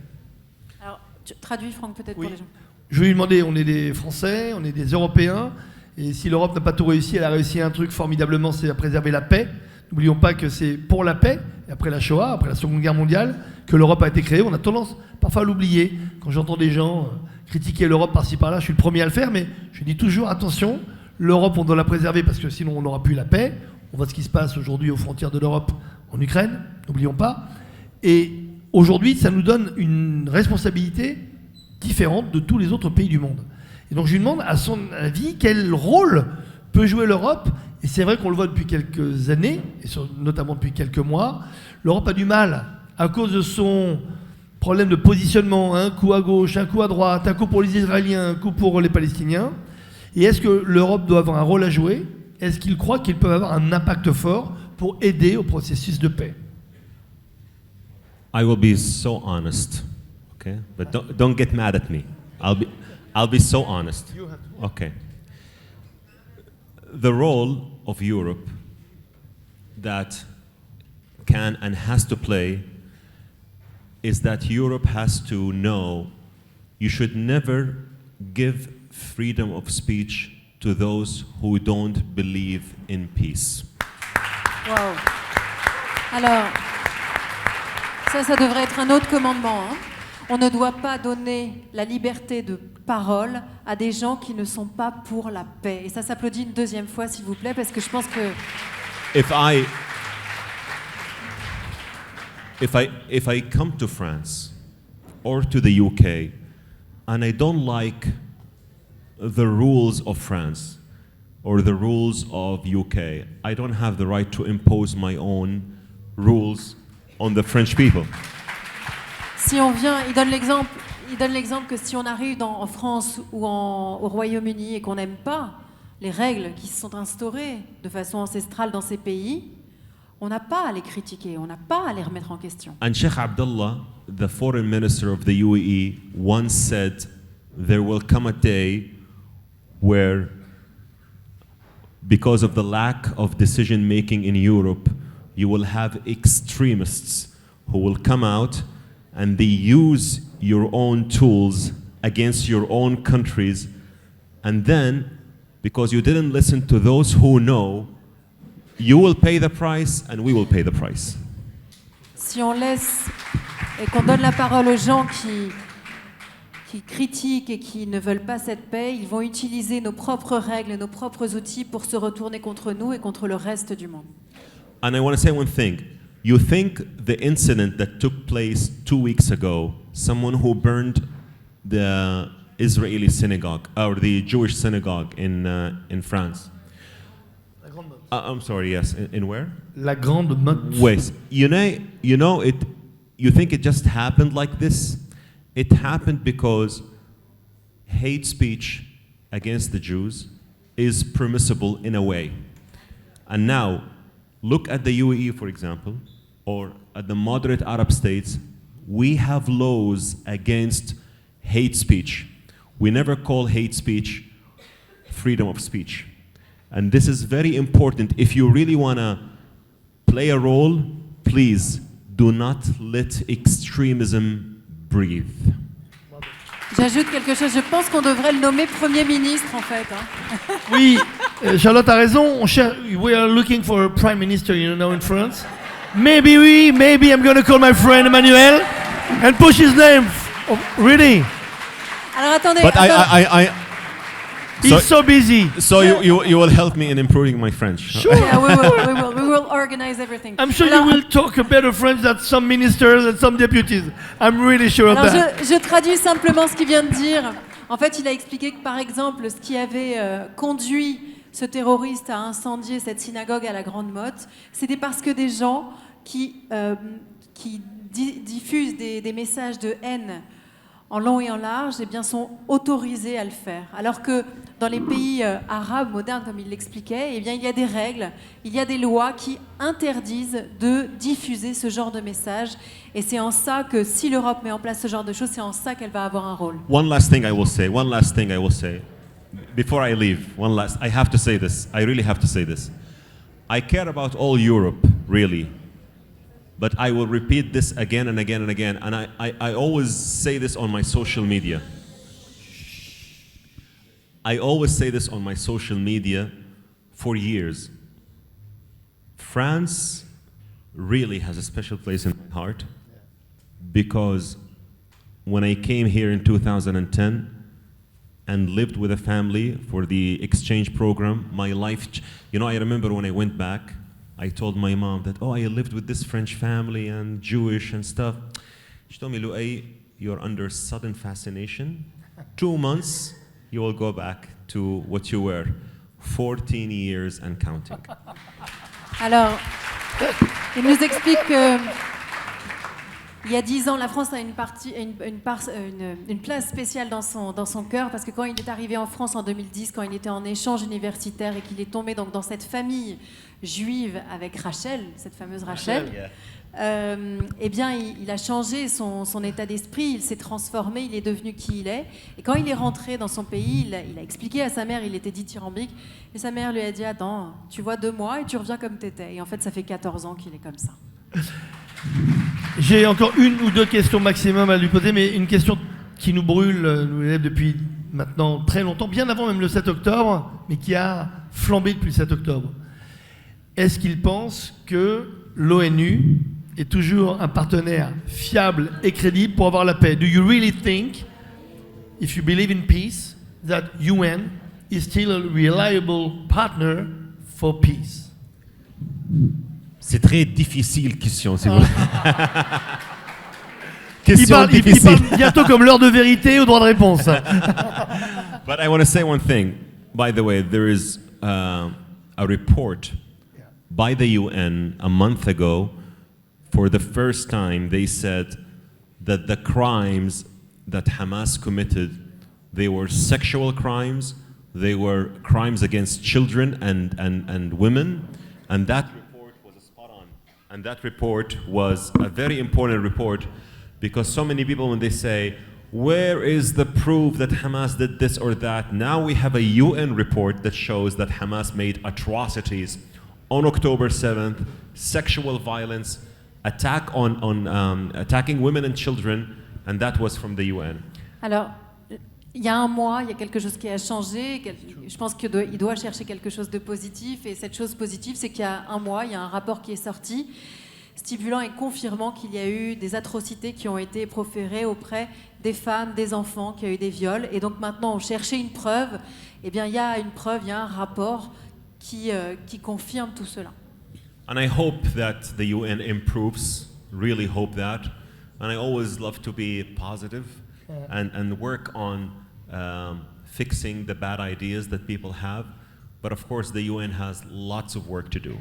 D: Alors, tu traduis, Franck, peut-être
A: Oui.
D: pour les gens.
A: Je vais lui demander, on est des Français, on est des Européens, et si l'Europe n'a pas tout réussi, elle a réussi un truc formidablement, c'est à préserver la paix. N'oublions pas que c'est pour la paix, et après la Shoah, après la Seconde Guerre mondiale, que l'Europe a été créée. On a tendance parfois à l'oublier. Quand j'entends des gens critiquer l'Europe par-ci par-là, je suis le premier à le faire, mais je dis toujours, attention, l'Europe, on doit la préserver parce que sinon on n'aura plus la paix. On voit ce qui se passe aujourd'hui aux frontières de l'Europe en Ukraine, n'oublions pas. Et aujourd'hui, ça nous donne une responsabilité différente de tous les autres pays du monde. Et donc je lui demande, à son avis, quel rôle peut jouer l'Europe. Et c'est vrai qu'on le voit depuis quelques années, et notamment depuis quelques mois. L'Europe a du mal, à cause de son problème de positionnement, un coup à gauche, un coup à droite, un coup pour les Israéliens, un coup pour les Palestiniens. Et est-ce que l'Europe doit avoir un rôle à jouer? Est-ce qu'il croit qu'il peut avoir un impact fort pour aider au processus de paix?
C: I will be so honest, okay? But don't get mad at me. I'll be so honest. Okay. The role of Europe that can and has to play is that Europe has to know you should never give freedom of speech to those who don't believe in peace.
D: Wow. Alors, ça devrait être un autre commandement. Hein. On ne doit pas donner la liberté de parole à des gens qui ne sont pas pour la paix. Et ça s'applaudit une deuxième fois, s'il vous plaît, parce que je pense que...
C: If I come to France or to the UK and I don't like the rules of France or the rules of UK, I don't have the right to impose my own rules on the French people.
D: Si on vient, il donne l'exemple que si on arrive en France ou au Royaume-Uni et qu'on n'aime pas les règles qui se sont instaurées de façon ancestrale dans ces pays, on n'a pas à les critiquer, on n'a pas à les remettre en question.
C: And Sheikh Abdullah, the foreign minister of the UAE, once said, there will come a day where, because of the lack of decision making in Europe, you will have extremists who will come out and they use your own tools against your own countries, and then, because you didn't listen to those who know, you will pay the price and we will pay the price.
D: Si on laisse et qu'on donne la parole aux gens qui critiquent et qui ne veulent pas cette paix, ils vont utiliser nos propres règles et nos propres outils pour se retourner contre nous et contre le reste du monde.
C: And I want to say one thing. You think the incident that took place 2 weeks ago, someone who burned the Israeli synagogue, or the Jewish synagogue in France.
A: La Grande Motte.
C: I'm sorry, yes. In where?
A: La Grande Motte.
C: West. You know it. You think it just happened like this? It happened because hate speech against the Jews is permissible in a way. And now, look at the UAE, for example, or at the moderate Arab states. We have laws against hate speech. We never call hate speech freedom of speech. And this is very important. If you really want to play a role, please do not let extremism breathe.
D: J'ajoute quelque chose, je pense qu'on devrait le nommer Premier ministre en fait. Hein.
A: Oui, Charlotte a raison. We are looking for a prime minister, in France. Maybe I'm going to call my friend Emmanuel and push his name. Oh, really?
D: Alors attendez.
C: But
A: He's so busy.
C: So you will help me in improving my French.
A: Sure.
D: Yeah, we will organize everything.
A: I'm sure
D: Alors,
A: you will talk a better French than some ministers and some deputies. I'm really sure of
D: alors
A: that.
D: je traduis simplement ce qu'il vient de dire. En fait, il a expliqué que par exemple, ce qui avait conduit ce terroriste à incendier cette synagogue à la Grande Motte, c'était parce que des gens qui diffusent des messages de haine en long et en large, eh bien, sont autorisés à le faire. Alors que dans les pays arabes modernes, comme il l'expliquait, eh bien, il y a des règles, il y a des lois qui interdisent de diffuser ce genre de messages. Et c'est en ça que si l'Europe met en place ce genre de choses, c'est en ça qu'elle va avoir un rôle.
C: One last thing I will say. Before I leave, I have to say this. I really have to say this. I care about all Europe, really. But I will repeat this again and again and again. And I always say this on my social media. I always say this on my social media for years. France really has a special place in my heart because when I came here in 2010 and lived with a family for the exchange program, my life, I remember when I went back, I told my mom that, I lived with this French family and Jewish and stuff. She told me, Luay, you're under sudden fascination. 2 months, you will go back to what you were, 14 years and counting.
D: Alors, il nous explique que il y a 10 ans, la France a une place spéciale dans son cœur, parce que quand il est arrivé en France en 2010, quand il était en échange universitaire et qu'il est tombé donc dans cette famille juive avec Rachel, cette fameuse Rachel, eh bien, il a changé son état d'esprit, il s'est transformé, il est devenu qui il est. Et quand il est rentré dans son pays, il a expliqué à sa mère, il était dithyrambique, et sa mère lui a dit « Attends, tu vois 2 mois et tu reviens comme t'étais. » Et en fait, ça fait 14 ans qu'il est comme ça.
A: J'ai encore 1 ou 2 questions maximum à lui poser, mais une question qui nous brûle, nous élève depuis maintenant très longtemps, bien avant même le 7 octobre, mais qui a flambé depuis le 7 octobre. Est-ce qu'il pense que l'ONU est toujours un partenaire fiable et crédible pour avoir la paix? Do you really think, if you believe in peace, that UN is still a reliable partner for peace?
C: C'est très difficile question, si vous
A: Il parle bientôt comme l'heure de vérité au droit de réponse.
C: But I want to say one thing. By the way, there is a report by the UN a month ago. For the first time, they said that the crimes that Hamas committed, they were sexual crimes, they were crimes against children and women, and that report was spot on. And that report was a very important report because so many people, when they say, where is the proof that Hamas did this or that? Now we have a UN report that shows that Hamas made atrocities on October 7th, sexual violence, attacking women and children, and that was from the UN.
D: Alors, il y a 1 mois, il y a quelque chose qui a changé. Je pense qu'il doit chercher quelque chose de positif, et cette chose positive, c'est qu'il y a 1 mois, il y a un rapport qui est sorti stipulant et confirmant qu'il y a eu des atrocités qui ont été proférées auprès des femmes, des enfants, qu'il y a eu des viols. Et donc maintenant, on cherchait une preuve. Eh bien, il y a une preuve, il y a un rapport qui confirme tout cela.
C: And I hope that the UN improves, really hope that. And I always love to be positive and work on fixing the bad ideas that people have. But of course, the UN has lots of work to do.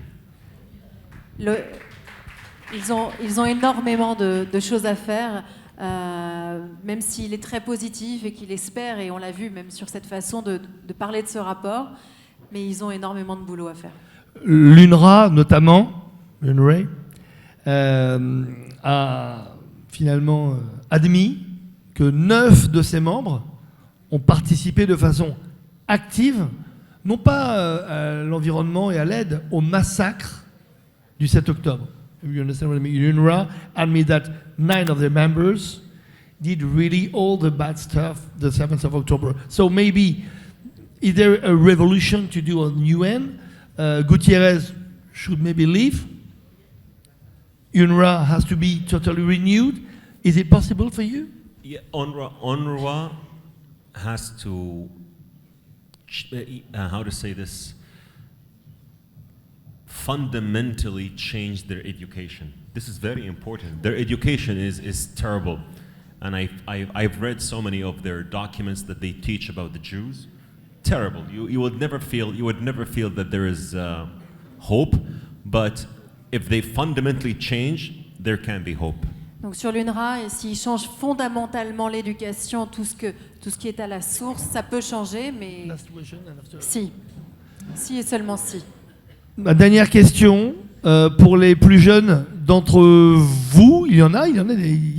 D: Ils ont énormément de choses à faire, même s'il est très positif et qu'il espère, et on l'a vu même sur cette façon de parler de ce rapport, mais ils ont énormément de boulot à faire.
A: L'UNRWA, notamment, l'UNRWA, a finalement admis que 9 de ses membres ont participé de façon active, non pas à l'environnement et à l'aide, au massacre du 7 octobre. You understand what I mean? UNRWA admit that 9 of their members did really all the bad stuff the 7th of October. So maybe, is there a revolution to do on UN? Gutierrez should maybe leave. UNRWA has to be totally renewed. Is it possible for you?
C: Yeah, UNRWA has to, how to say this, fundamentally change their education. This is very important. Their education is terrible. And I've read so many of their documents that they teach about the Jews. Terrible. You would never feel that there is hope, but if they fundamentally change, there can be hope.
D: Donc sur l'UNRWA, s'ils changent fondamentalement l'éducation, tout ce qui est à la source, ça peut changer, mais si et seulement si.
A: Ma dernière question, pour les plus jeunes d'entre vous, il y a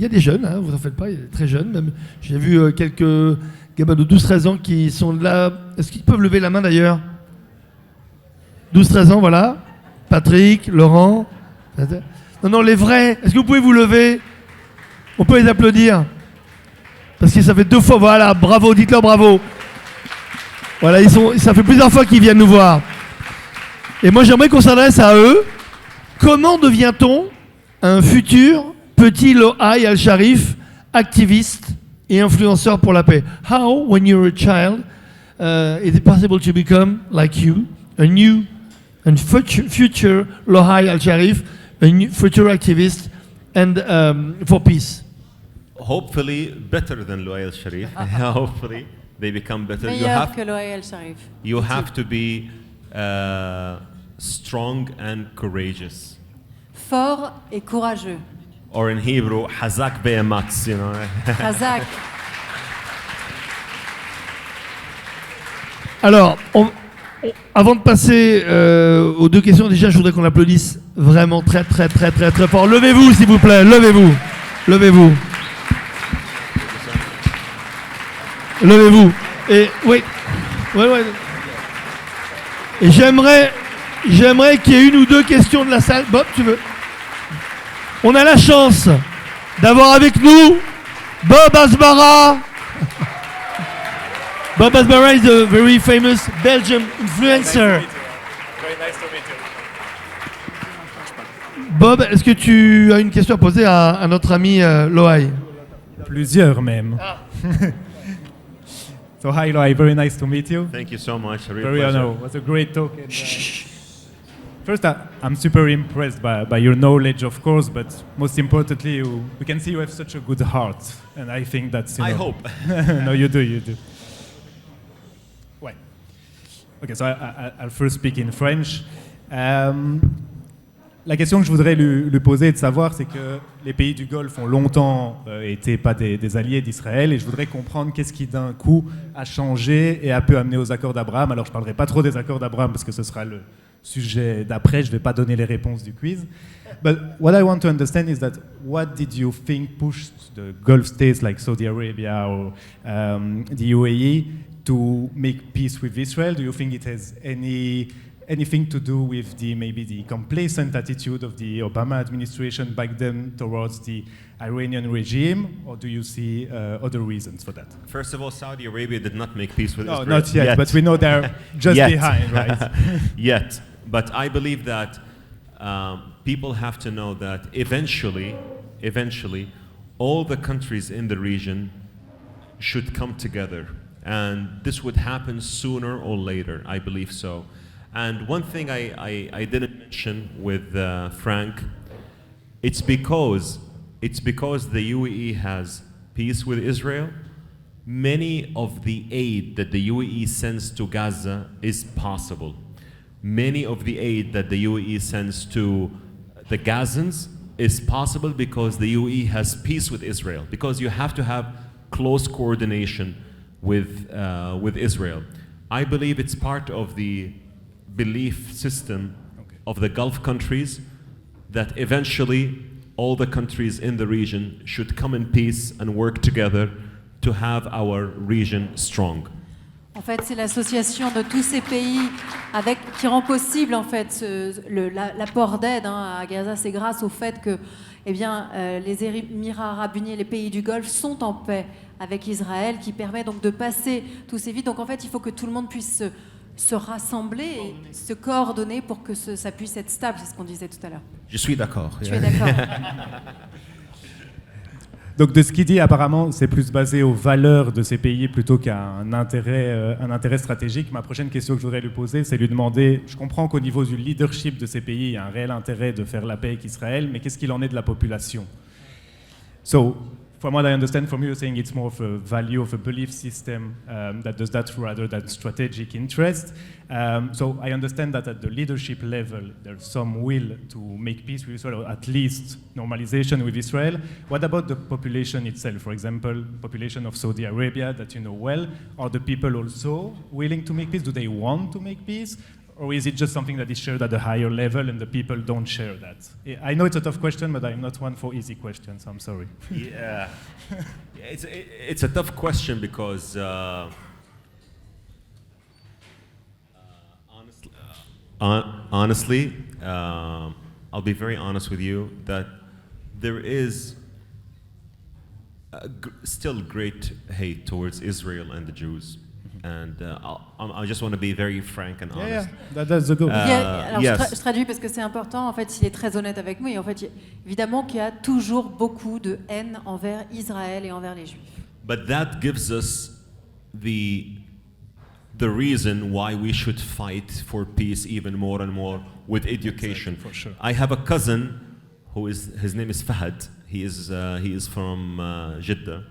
A: des jeunes, hein, vous en faites pas, il y a des très jeunes même. J'ai vu quelques gamins de 12-13 ans qui sont là. Est-ce qu'ils peuvent lever la main d'ailleurs? 12-13 ans, voilà. Patrick, Laurent. Non, les vrais. Est-ce que vous pouvez vous lever? On peut les applaudir. Parce que ça fait 2 fois. Voilà, bravo, dites-leur bravo. Voilà, ça fait plusieurs fois qu'ils viennent nous voir. Et moi, j'aimerais qu'on s'adresse à eux. Comment devient-on un futur petit Lohaï Al-Sharif, activiste et influenceur pour la paix? How, when you're a child, is it possible to become like you, a new and future Lohaï Al-Sharif, a new future activist and for peace?
C: Hopefully better than Luay al-Sharif. Hopefully they become better.
D: Meilleur que Lohaï Al-Sharif.
C: You have to be strong and courageous.
D: Fort et courageux.
C: Or in Hebrew, hazak be'ematz, you know.
D: Razak.
A: Alors, avant de passer aux 2 questions, déjà, je voudrais qu'on applaudisse vraiment très fort. Levez-vous, s'il vous plaît, levez-vous. Levez-vous. Et oui. Ouais. Et j'aimerais qu'il y ait 1 ou 2 questions de la salle. Bob, tu veux? On a la chance d'avoir avec nous Bob Asbara. Bob Asbara is a very famous Belgian influencer.
E: Very nice to meet you.
A: Bob, est-ce que tu as une question à poser à notre ami Lohaï?
E: Plusieurs même. So hi Lohaï, very nice to meet you.
C: Thank you so much. A real
E: Very
C: pleasure.
E: honored. It was a great talk. And, first, I'm super impressed by your knowledge, of course, but most importantly, we can see you have such a good heart, and I think that's.
C: I hope.
E: No, you do. Ouais. Okay, so I'll first speak in French. La question que je voudrais lui poser et de savoir, c'est que les pays du Golfe ont longtemps été pas des alliés d'Israël, et je voudrais comprendre qu'est-ce qui d'un coup a changé et a pu amener aux accords d'Abraham. Alors je ne parlerai pas trop des accords d'Abraham parce que ce sera le sujet d'après, je ne vais pas donner les réponses du quiz. But what I want to understand is that what did you think pushed the Gulf states like Saudi Arabia or the UAE to make peace with Israel? Do you think it has anything to do with maybe the complacent attitude of the Obama administration back then towards the Iranian regime, or do you see other reasons for that?
C: First of all, Saudi Arabia did not make peace with
E: No,
C: Israel.
E: not yet, but we know they're just
C: Yet.
E: behind, right?
C: Yet. But I believe that people have to know that eventually, all the countries in the region should come together. And this would happen sooner or later, I believe so. And one thing I didn't mention with Frank, it's because the UAE has peace with Israel. Many of the aid that the UAE sends to Gaza is possible. Many of the aid that the UAE sends to the Gazans is possible because the UAE has peace with Israel. Because you have to have close coordination with Israel. I believe it's part of the belief system of the Gulf countries that eventually all the countries in the region should come in peace and work together to have our region strong.
D: En fait, c'est l'association de tous ces pays qui rend possible en fait l'apport d'aide à Gaza. C'est grâce au fait que les Émirats arabes unis et les pays du Golfe sont en paix avec Israël, qui permet donc de passer tous ces vides. Donc en fait, il faut que tout le monde puisse se rassembler et se coordonner pour que ça puisse être stable. C'est ce qu'on disait tout à l'heure.
C: Je suis d'accord.
D: Tu es d'accord?
E: Donc de ce qu'il dit, apparemment, c'est plus basé aux valeurs de ces pays plutôt qu'à un intérêt stratégique. Ma prochaine question que je voudrais lui poser, c'est lui demander, je comprends qu'au niveau du leadership de ces pays, il y a un réel intérêt de faire la paix avec Israël, mais qu'est-ce qu'il en est de la population? So, from what I understand from you, you're saying it's more of a value of a belief system that does that rather than strategic interest. So I understand that at the leadership level, there's some will to make peace with Israel, or at least normalization with Israel. What about the population itself? For example, population of Saudi Arabia that you know well. Are the people also willing to make peace? Do they want to make peace? Or is it just something that is shared at a higher level and the people don't share that? I know it's a tough question, but I'm not one for easy questions, I'm sorry.
C: Yeah, it's a tough question because honestly, I'll be very honest with you that there is still great hate towards Israel and the Jews. And I just want to be very frank and honest.
E: That's the goal.
D: Alors,
C: yes.
D: je traduis parce que c'est important. En fait, il est très honnête avec nous. Et en fait, évidemment qu'il y a toujours beaucoup de haine envers Israël et envers les Juifs.
C: But that gives us the reason why we should fight for peace even more and more with education.
E: Exactly, for sure.
C: I have a cousin his name is Fahad. He is from Jeddah,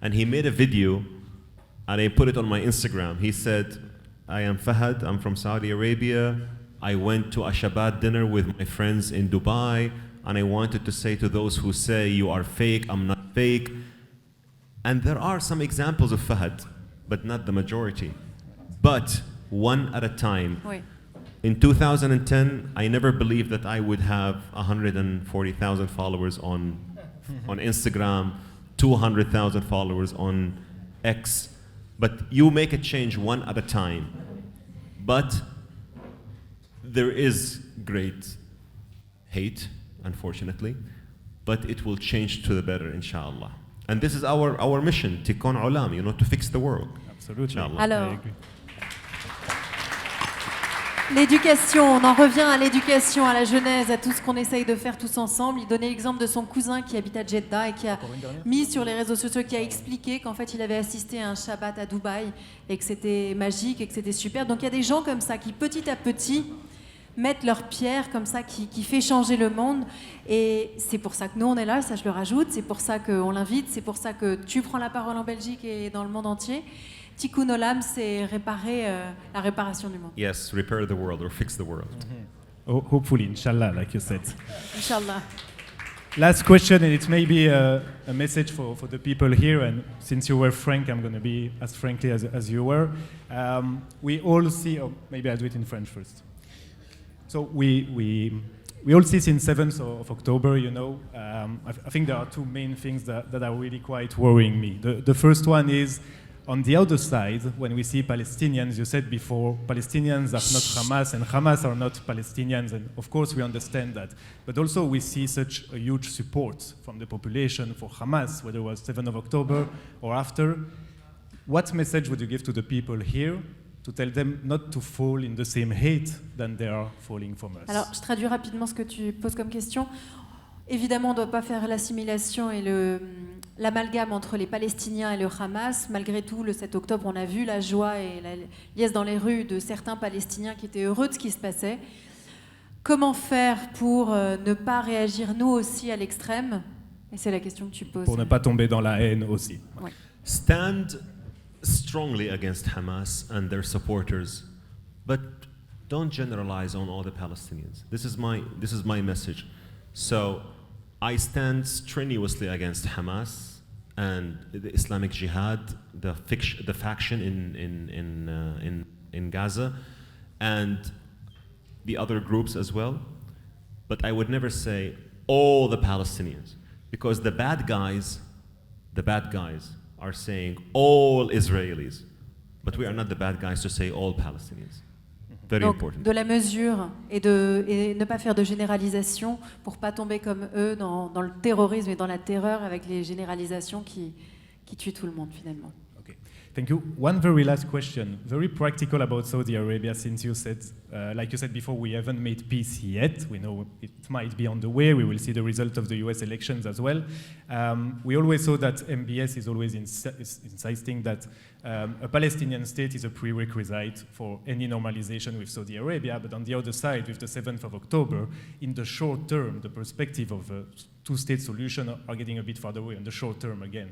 C: and he made a video, and I put it on my Instagram. He said, "I am Fahad. I'm from Saudi Arabia. I went to a Shabbat dinner with my friends in Dubai, and I wanted to say to those who say you are fake, I'm not fake." And there are some examples of Fahad, but not the majority. But one at a time.
D: Oui.
C: In 2010, I never believed that I would have 140,000 followers on Instagram, 200,000 followers on X. But you make a change one at a time. But there is great hate, unfortunately, but it will change to the better, inshallah. And this is our mission, Tikkun Ulam, to fix the world.
E: Absolutely.
C: Inshallah.
D: Alors,
E: I agree.
D: l'éducation, on en revient à l'éducation, à la Genèse, à tout ce qu'on essaye de faire tous ensemble. Il donnait l'exemple de son cousin qui habite à Jeddah et qui a mis sur les réseaux sociaux, qui a expliqué qu'en fait il avait assisté à un Shabbat à Dubaï et que c'était magique et que c'était super. Donc il y a des gens comme ça qui petit à petit mettent leur pierre comme ça, qui fait changer le monde. Et c'est pour ça que nous on est là, ça je le rajoute, c'est pour ça qu'on l'invite, c'est pour ça que tu prends la parole en Belgique et dans le monde entier. Tikkun Olam, c'est réparer la réparation du monde.
C: Yes, repair the world or fix the world.
E: Hopefully, inshallah, like you said.
D: Inch'Allah.
E: Last question, and it may be a message for the people here. And since you were frank, I'm going to be as frankly as you were. We all see, or maybe I'll do it in French first. So we all see since 7th of October, I think there are two main things that are really quite worrying me. The first one is, on the other side, when we see Palestinians, you said before, Palestinians are not Hamas and Hamas are not Palestinians, and of course we understand that. But also we see such a huge support from the population for Hamas, whether it was 7th of October or after. What message would you give to the people here to tell them not to fall in the same hate than they are falling from us?
D: Alors, je traduis rapidement ce que tu poses comme question. Évidemment, on ne doit pas faire l'assimilation et l'amalgame entre les Palestiniens et le Hamas. Malgré tout, le 7 octobre, on a vu la joie et la liesse dans les rues de certains Palestiniens qui étaient heureux de ce qui se passait. Comment faire pour ne pas réagir, nous aussi, à l'extrême? Et c'est la question que tu poses.
E: Pour ne pas tomber dans la haine aussi.
D: Ouais.
C: Stand strongly against Hamas and their supporters, but don't generalize on all the Palestinians. This is my message. So I stand strenuously against Hamas and the Islamic Jihad, the faction in Gaza, and the other groups as well. But I would never say all the Palestinians, because the bad guys are saying all Israelis, but we are not the bad guys to say all Palestinians. Very
D: Donc,
C: important.
D: de la mesure et ne pas faire de généralisation pour pas tomber comme eux dans le terrorisme et dans la terreur avec les généralisations qui tuent tout le monde finalement.
E: Okay, thank you. One very last question, very practical about Saudi Arabia, since you said, like you said before, we haven't made peace yet. We know it might be on the way. We will see the result of the US elections as well. We always saw that MBS is always insisting that a Palestinian state is a prerequisite for any normalization with Saudi Arabia, but on the other side, with the 7th of October, in the short term, the perspective of a two-state solution are getting a bit farther away in the short term again.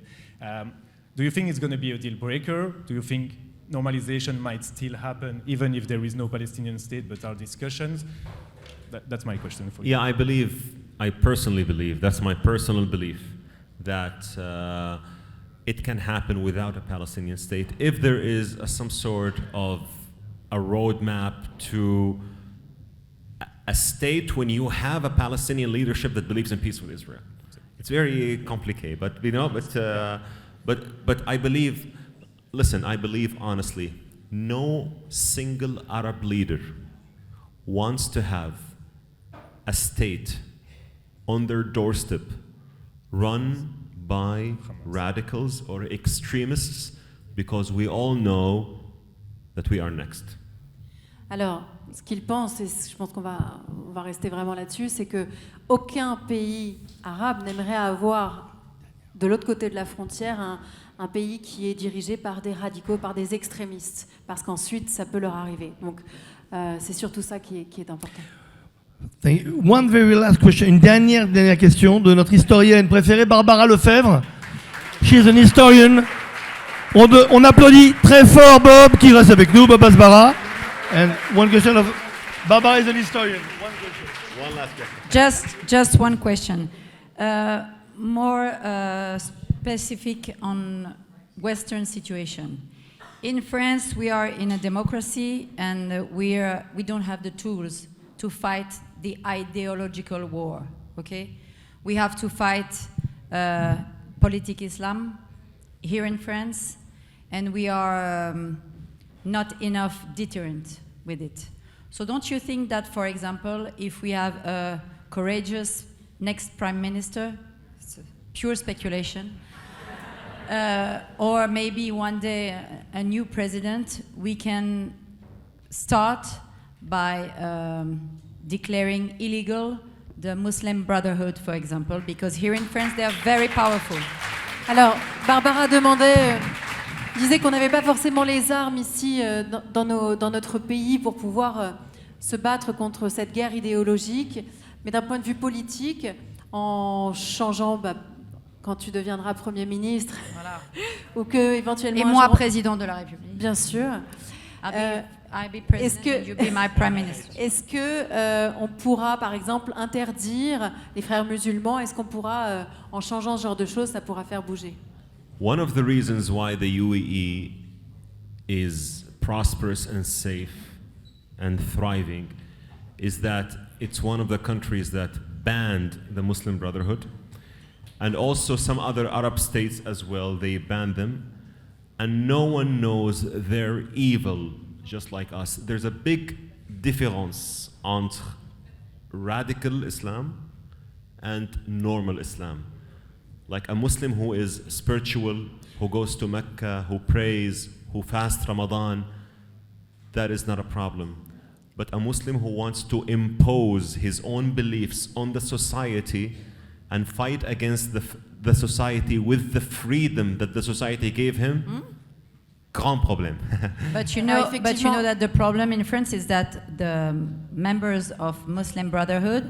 E: Do you think it's going to be a deal breaker? Do you think normalization might still happen even if there is no Palestinian state but are discussions? That's my question for you.
C: Yeah, I personally believe, that's my personal belief, that it can happen without a Palestinian state if there is some sort of a roadmap to a state when you have a Palestinian leadership that believes in peace with Israel. It's very complicated, but but I believe, listen, I believe honestly, no single Arab leader wants to have a state on their doorstep run by radicals or extremists because we all know that we are next.
D: Alors, ce qu'il pense, et je pense qu'on va rester vraiment là-dessus, c'est que aucun pays arabe n'aimerait avoir de l'autre côté de la frontière un pays qui est dirigé par des radicaux, par des extrémistes, parce qu'ensuite ça peut leur arriver. Donc c'est surtout ça qui est important.
A: Thank you. One very last question, une dernière question de notre historienne préférée, Barbara Lefebvre. She's an historian. On applaudit très fort Bob qui reste avec nous, Bob Asbara. And one question of Barbara is an historian. One question.
C: One last question.
F: Just one question. More specific on Western situation. In France, we are in a democracy, and we don't have the tools to fight the ideological war. Okay, we have to fight politic Islam here in France, and we are not enough deterrent with it. So don't you think that, for example, if we have a courageous next prime minister, it's pure speculation, or maybe one day a new president, we can start by declaring illegal the Muslim Brotherhood, for example, because here in France they are very powerful.
D: Alors, Barbara disait qu'on n'avait pas forcément les armes ici dans notre pays pour pouvoir se battre contre cette guerre idéologique, mais d'un point de vue politique, en changeant, quand tu deviendras Premier ministre,
F: Voilà.
D: ou que éventuellement...
F: Et moi, président de la République.
D: Bien sûr.
F: I'll be president, you be my prime minister.
D: Est-ce que on pourra, par exemple, interdire les frères musulmans? Est-ce qu'on pourra, en changeant ce genre de choses, ça pourra faire bouger?
C: One of the reasons why the UAE is prosperous and safe and thriving is that it's one of the countries that banned the Muslim Brotherhood, and also some other Arab states as well, they banned them, and no one knows they're evil just like us. There's a big difference entre radical Islam and normal Islam. Like a Muslim who is spiritual, who goes to Mecca, who prays, who fasts Ramadan, that is not a problem. But a Muslim who wants to impose his own beliefs on the society and fight against the society with the freedom that the society gave him, grand problème.
F: But you know that the problem in France is that the members of Muslim Brotherhood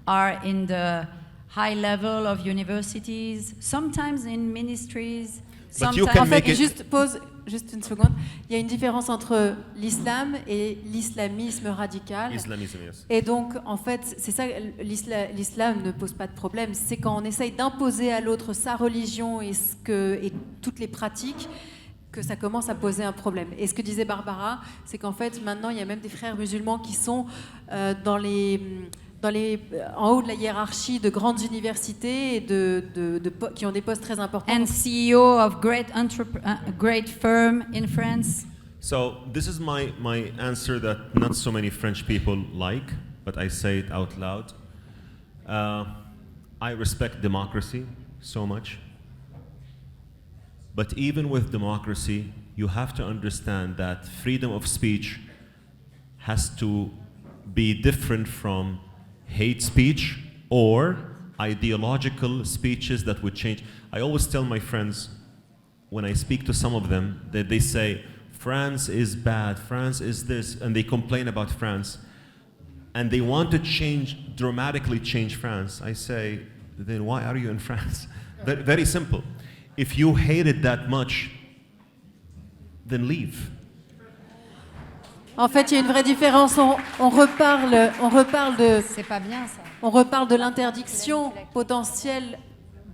F: are in the high level of universities, sometimes in ministries.
C: But you
F: sometimes
C: can
D: En fait,
C: make it-
D: juste une seconde. Il y a une différence entre l'islam et l'islamisme radical.
C: Islamism, yes.
D: Et donc, en fait, c'est ça, l'islam ne pose pas de problème. C'est quand on essaye d'imposer à l'autre sa religion et toutes les pratiques que ça commence à poser un problème. Et ce que disait Barbara, c'est qu'en fait, maintenant, il y a même des frères musulmans qui sont en haut de la hiérarchie de grandes universités et qui ont des postes très importants.
F: and CEO of great firm in France.
C: So this is my answer that not so many French people like, but I say it out loud. I respect democracy so much. But even with democracy, you have to understand that freedom of speech has to be different from hate speech or ideological speeches that would change. I always tell my friends, when I speak to some of them, that they say, France is bad, France is this, and they complain about France. And they want to dramatically change France. I say, then why are you in France? Very simple. If you hate it that much, then leave.
D: En fait, il y a une vraie différence. On reparle
F: C'est pas bien ça.
D: On reparle de l'interdiction potentielle.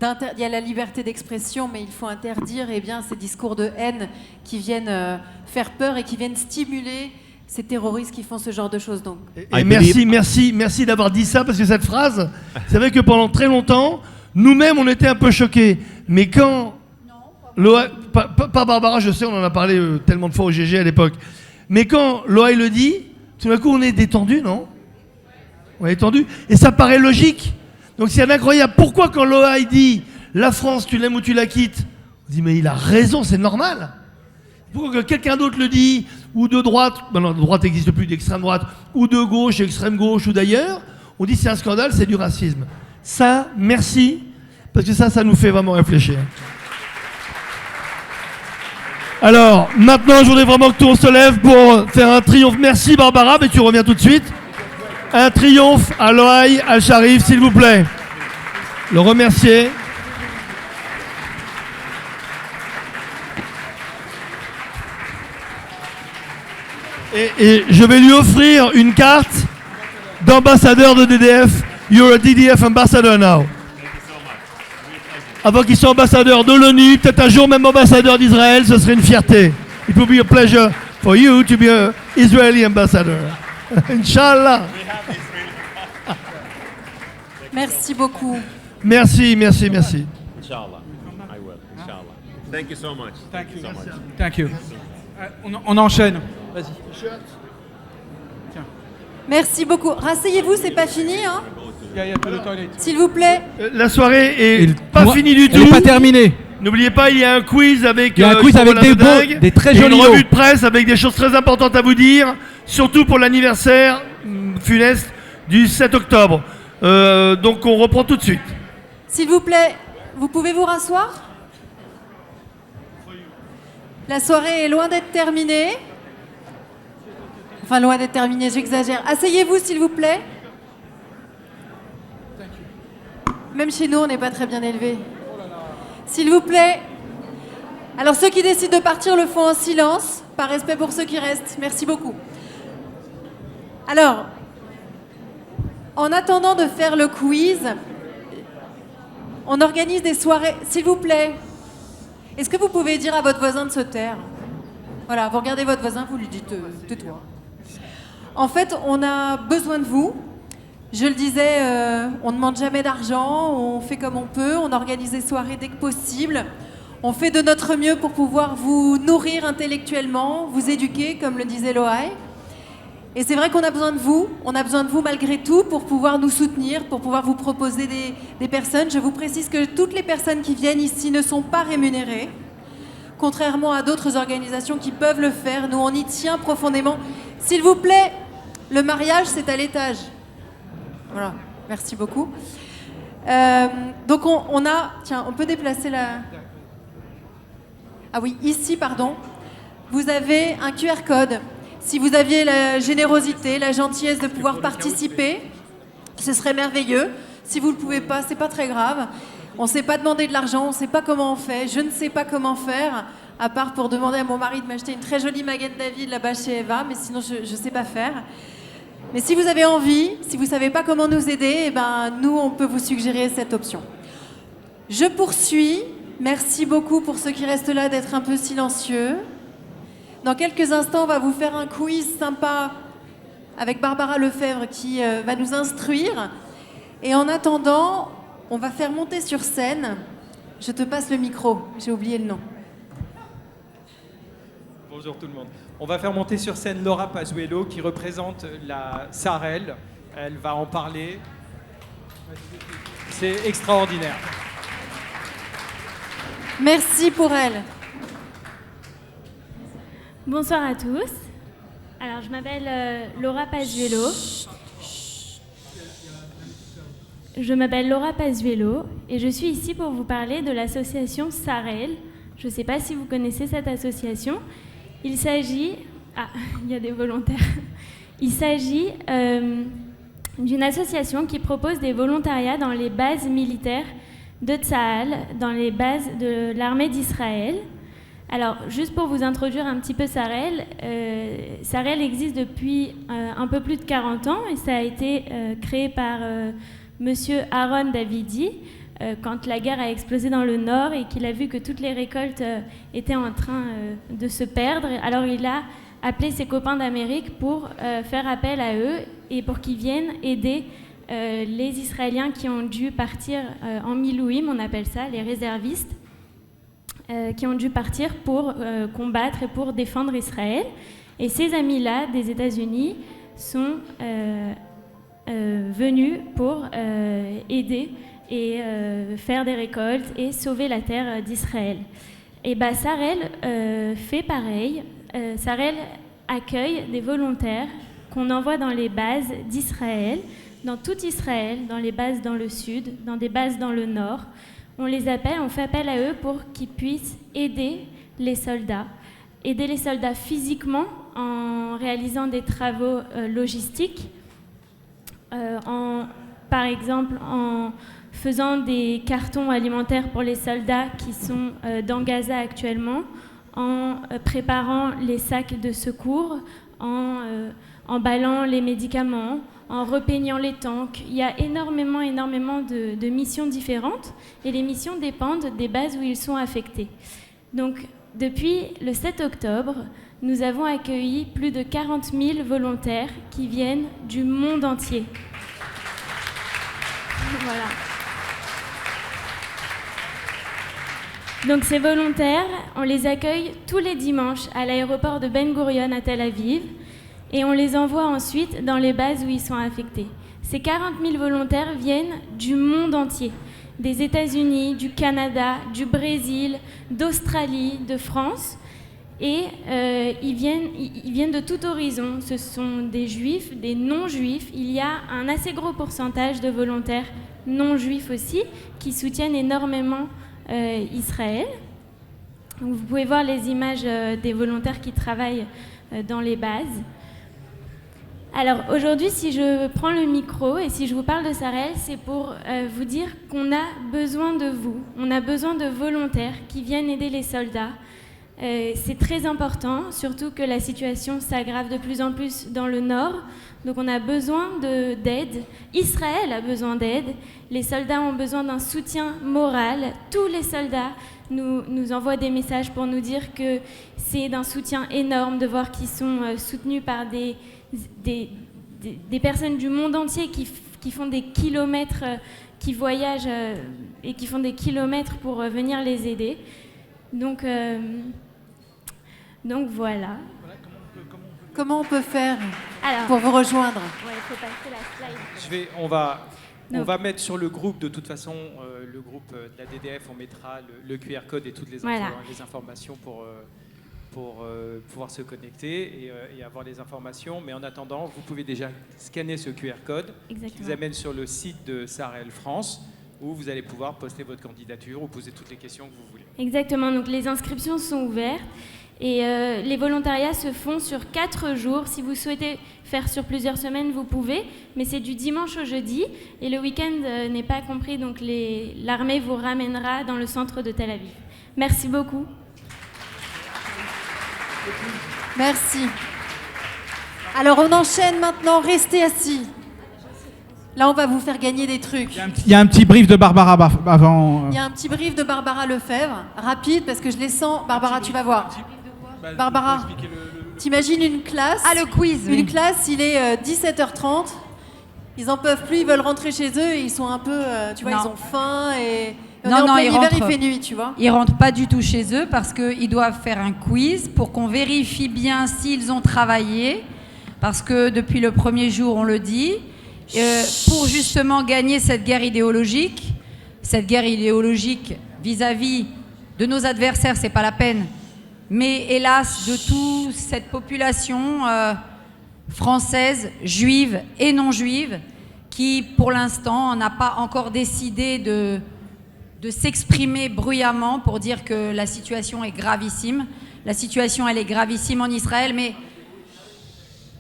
D: Il y a la liberté d'expression, mais il faut interdire ces discours de haine qui viennent faire peur et qui viennent stimuler ces terroristes qui font ce genre de choses. Donc.
A: Et merci d'avoir dit ça, parce que cette phrase, c'est vrai que pendant très longtemps, nous-mêmes, on était un peu choqués. Mais quand... Pas Barbara, je sais, on en a parlé tellement de fois au GG à l'époque. Mais quand l'OAI le dit, tout d'un coup, on est détendu, non ? On est tendu. Et ça paraît logique. Donc c'est incroyable. Pourquoi quand Loïc dit la France, tu l'aimes ou tu la quittes, on dit mais il a raison, c'est normal. Pourquoi que quelqu'un d'autre le dit, ou de droite, non, de droite n'existe plus, d'extrême droite, ou de gauche, extrême gauche, ou d'ailleurs, on dit c'est un scandale, c'est du racisme. Ça, merci, parce que ça nous fait vraiment réfléchir. Alors, maintenant, je voudrais vraiment que tout le monde se lève pour faire un triomphe. Merci Barbara, mais tu reviens tout de suite. Un triomphe à Loïc Al-Sharif, s'il vous plaît. Le remercier. Et je vais lui offrir une carte d'ambassadeur de DDF. You're a DDF ambassador now. Avant qu'il soit ambassadeur de l'ONU, peut-être un jour même ambassadeur d'Israël, ce serait une fierté. It would be a pleasure for you to be an Israeli ambassador. Inch'Allah.
D: Merci beaucoup.
A: Merci.
C: Inshallah. I will. Inshallah. Thank you so much.
G: Thank you. On enchaîne. Vas-y.
D: Merci beaucoup. Rasseyez-vous, c'est pas fini, hein?
G: Yeah, to the toilet.
D: S'il vous plaît.
A: La soirée est pas finie du tout.
G: Elle n'est pas terminée.
A: N'oubliez pas, il y a un quiz avec,
G: Il y a un quiz avec des très jolis
A: une
G: lots.
A: revue de presse avec des choses très importantes à vous dire, surtout pour l'anniversaire funeste du 7 octobre. Donc on reprend tout de suite.
D: S'il vous plaît, vous pouvez vous rasseoir? La soirée est loin d'être terminée. Enfin, loin d'être terminée, j'exagère. Asseyez-vous, s'il vous plaît. Même chez nous, on n'est pas très bien élevés. S'il vous plaît. Alors, ceux qui décident de partir le font en silence, par respect pour ceux qui restent. Merci beaucoup. Alors, en attendant de faire le quiz, on organise des soirées. S'il vous plaît, est-ce que vous pouvez dire à votre voisin de se taire? Voilà, vous regardez votre voisin, vous lui dites tais-toi. En fait, on a besoin de vous. Je le disais, on ne demande jamais d'argent, on fait comme on peut, on organise des soirées dès que possible. On fait de notre mieux pour pouvoir vous nourrir intellectuellement, vous éduquer, comme le disait Loïc. Et c'est vrai qu'on a besoin de vous. On a besoin de vous malgré tout pour pouvoir nous soutenir, pour pouvoir vous proposer des personnes. Je vous précise que toutes les personnes qui viennent ici ne sont pas rémunérées. Contrairement à d'autres organisations qui peuvent le faire, nous on y tient profondément. S'il vous plaît, le mariage c'est à l'étage. Voilà, merci beaucoup. Donc on a... Tiens, on peut déplacer la... Ah oui, ici, pardon. Vous avez un QR code. Si vous aviez la générosité, la gentillesse de pouvoir participer, ce serait merveilleux. Si vous ne le pouvez pas, c'est pas très grave. On ne sait pas demander de l'argent, on ne sait pas comment on fait. Je ne sais pas comment faire, à part pour demander à mon mari de m'acheter une très jolie Magen David là-bas chez Eva, mais sinon je ne sais pas faire. Mais si vous avez envie, si vous ne savez pas comment nous aider, eh ben, nous, on peut vous suggérer cette option. Je poursuis. Merci beaucoup pour ceux qui restent là d'être un peu silencieux. Dans quelques instants, on va vous faire un quiz sympa avec Barbara Lefebvre qui va nous instruire. Et en attendant, on va faire monter sur scène. Je te passe le micro, j'ai oublié le nom.
G: Bonjour tout le monde. On va faire monter sur scène Laura Pazuello qui représente la Sarel. Elle va en parler. C'est extraordinaire.
D: Merci pour elle.
H: Bonsoir à tous. Alors, je m'appelle Laura Pazuello. Je m'appelle Laura Pazuello et je suis ici pour vous parler de l'association Sarel. Je ne sais pas si vous connaissez cette association. Il s'agit... Ah, il y a des volontaires. Il s'agit d'une association qui propose des volontariats dans les bases militaires de Tsahal, dans les bases de l'armée d'Israël. Alors, juste pour vous introduire un petit peu Sarel, Sarel existe depuis un peu plus de 40 ans et ça a été créé par monsieur Aaron Davidi quand la guerre a explosé dans le nord et qu'il a vu que toutes les récoltes étaient en train de se perdre. Alors, il a appelé ses copains d'Amérique pour faire appel à eux et pour qu'ils viennent aider les Israéliens qui ont dû partir en Milouim, on appelle ça, les réservistes, qui ont dû partir pour combattre et pour défendre Israël. Et ces amis-là des États-Unis sont venus pour aider et faire des récoltes et sauver la terre d'Israël. Et Sarel fait pareil. Sarel accueille des volontaires qu'on envoie dans les bases d'Israël, dans tout Israël, dans les bases dans le sud, dans des bases dans le nord. On les appelle, on fait appel à eux pour qu'ils puissent aider les soldats physiquement en réalisant des travaux logistiques, par exemple en faisant des cartons alimentaires pour les soldats qui sont dans Gaza actuellement, en préparant les sacs de secours, en emballant les médicaments, en repeignant les tanks. Il y a énormément de missions différentes et les missions dépendent des bases où ils sont affectés. Donc, depuis le 7 octobre, nous avons accueilli plus de 40 000 volontaires qui viennent du monde entier. Voilà. Donc ces volontaires, on les accueille tous les dimanches à l'aéroport de Ben Gurion à Tel Aviv et on les envoie ensuite dans les bases où ils sont affectés. Ces 40 000 volontaires viennent du monde entier, des États-Unis, du Canada, du Brésil, d'Australie, de France. Et ils viennent de tout horizon. Ce sont des juifs, des non-juifs. Il y a un assez gros pourcentage de volontaires non-juifs aussi qui soutiennent énormément Israël. Donc, vous pouvez voir les images des volontaires qui travaillent dans les bases. Alors aujourd'hui, si je prends le micro et si je vous parle de Sarel, c'est pour vous dire qu'on a besoin de vous. On a besoin de volontaires qui viennent aider les soldats. C'est très important, surtout que la situation s'aggrave de plus en plus dans le nord. Donc on a besoin d'aide. Israël a besoin d'aide. Les soldats ont besoin d'un soutien moral. Tous les soldats nous envoient des messages pour nous dire que c'est d'un soutien énorme de voir qu'ils sont soutenus par des personnes du monde entier qui font des kilomètres, qui voyagent et qui font des kilomètres pour venir les aider. Donc voilà.
D: Comment on peut faire
H: Alors,
D: pour vous rejoindre?
H: Ouais, il faut passer la slide.
G: On va mettre sur le groupe, de toute façon, le groupe de la DDF, on mettra le QR code et toutes les, les informations pour pouvoir se connecter et avoir les informations. Mais en attendant, vous pouvez déjà scanner ce QR code qui vous amène sur le site de Sarel France, où vous allez pouvoir poster votre candidature ou poser toutes les questions que vous voulez.
H: Exactement, donc les inscriptions sont ouvertes et les volontariats se font sur 4 jours. Si vous souhaitez faire sur plusieurs semaines, vous pouvez, mais c'est du dimanche au jeudi et le week-end n'est pas compris, donc l'armée vous ramènera dans le centre de Tel Aviv. Merci beaucoup.
D: Merci. Alors on enchaîne maintenant, restez assis. Là, on va vous faire gagner des trucs.
I: Il y a un petit brief de Barbara avant.
D: Il y a un petit brief de Barbara Lefebvre, rapide, parce que je les sens. Barbara, tu vas voir. Barbara, t'imagines une classe.
J: Ah, le quiz,
D: Une classe, il est 17h30. Ils en peuvent plus, ils veulent rentrer chez eux et ils sont un peu, tu vois, ils ont faim et... en plein hiver, il fait nuit, tu vois.
J: Ils rentrent pas du tout chez eux parce qu'ils doivent faire un quiz pour qu'on vérifie bien s'ils ont travaillé. Parce que depuis le premier jour, on le dit... pour justement gagner cette guerre idéologique vis-à-vis de nos adversaires, c'est pas la peine, mais hélas de toute cette population française, juive et non juive, qui pour l'instant n'a pas encore décidé de s'exprimer bruyamment pour dire que la situation est gravissime. La situation, elle est gravissime en Israël, mais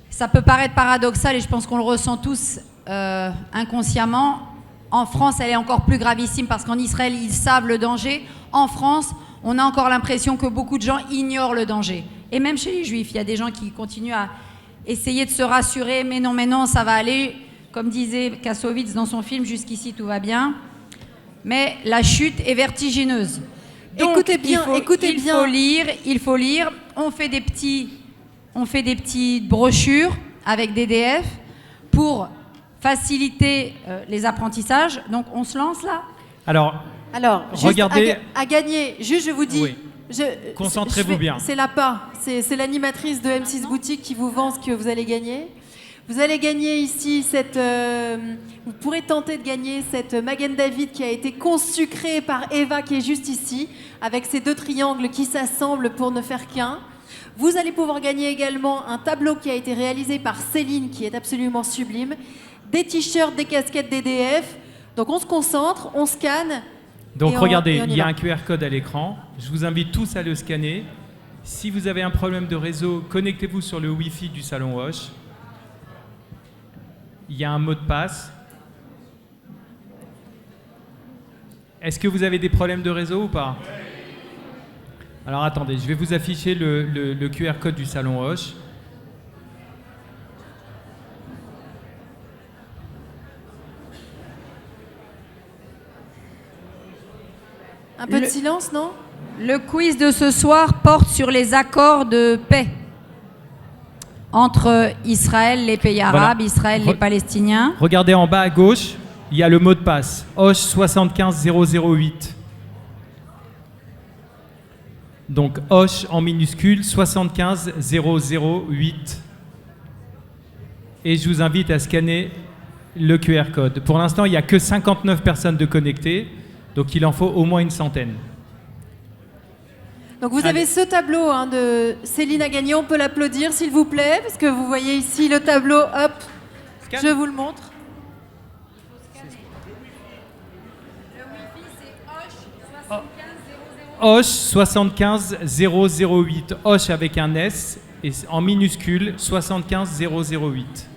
J: ça peut paraître paradoxal et je pense qu'on le ressent tous inconsciemment. En France, elle est encore plus gravissime parce qu'en Israël, ils savent le danger. En France, on a encore l'impression que beaucoup de gens ignorent le danger. Et même chez les Juifs, il y a des gens qui continuent à essayer de se rassurer. Mais non, ça va aller. Comme disait Kassovitz dans son film, jusqu'ici, tout va bien. Mais la chute est vertigineuse. Donc,
D: écoutez bien.
J: Il faut lire. On fait des petites brochures avec DDF pour faciliter les apprentissages. Donc, on se lance là.
G: Alors
J: regardez.
D: Juste à gagner, juste je vous dis...
G: Oui. Concentrez-vous bien.
D: C'est l'APA, c'est l'animatrice de M6 Boutique qui vous vend ce que vous allez gagner. Vous allez gagner ici vous pourrez tenter de gagner cette Magen David qui a été conçue, créée par Eva, qui est juste ici, avec ces 2 triangles qui s'assemblent pour ne faire qu'un. Vous allez pouvoir gagner également un tableau qui a été réalisé par Céline, qui est absolument sublime, des t-shirts, des casquettes DDF. Donc on se concentre, on scanne.
G: Donc regardez, il y a
D: va.
G: un QR code à l'écran. Je vous invite tous à le scanner. Si vous avez un problème de réseau, connectez-vous sur le Wi-Fi du Salon Hoche. Il y a un mot de passe. Est-ce que vous avez des problèmes de réseau ou pas? Alors attendez, je vais vous afficher le QR code du Salon Hoche.
D: Un peu de silence, non?
J: Le quiz de ce soir porte sur les accords de paix entre Israël, les pays arabes,
G: Voilà.
J: Israël, les Palestiniens.
G: Regardez en bas à gauche, il y a le mot de passe, Hoche 75008. Donc Hoche en minuscule 75008. Et je vous invite à scanner le QR code. Pour l'instant, il n'y a que 59 personnes de connectées, donc il en faut au moins une centaine.
D: Donc vous avez ce tableau de Céline a gagné, on peut l'applaudir s'il vous plaît, parce que vous voyez ici le tableau, hop, je vous le montre.
G: Hoche 75008. Hoche avec un S et en minuscule 75008.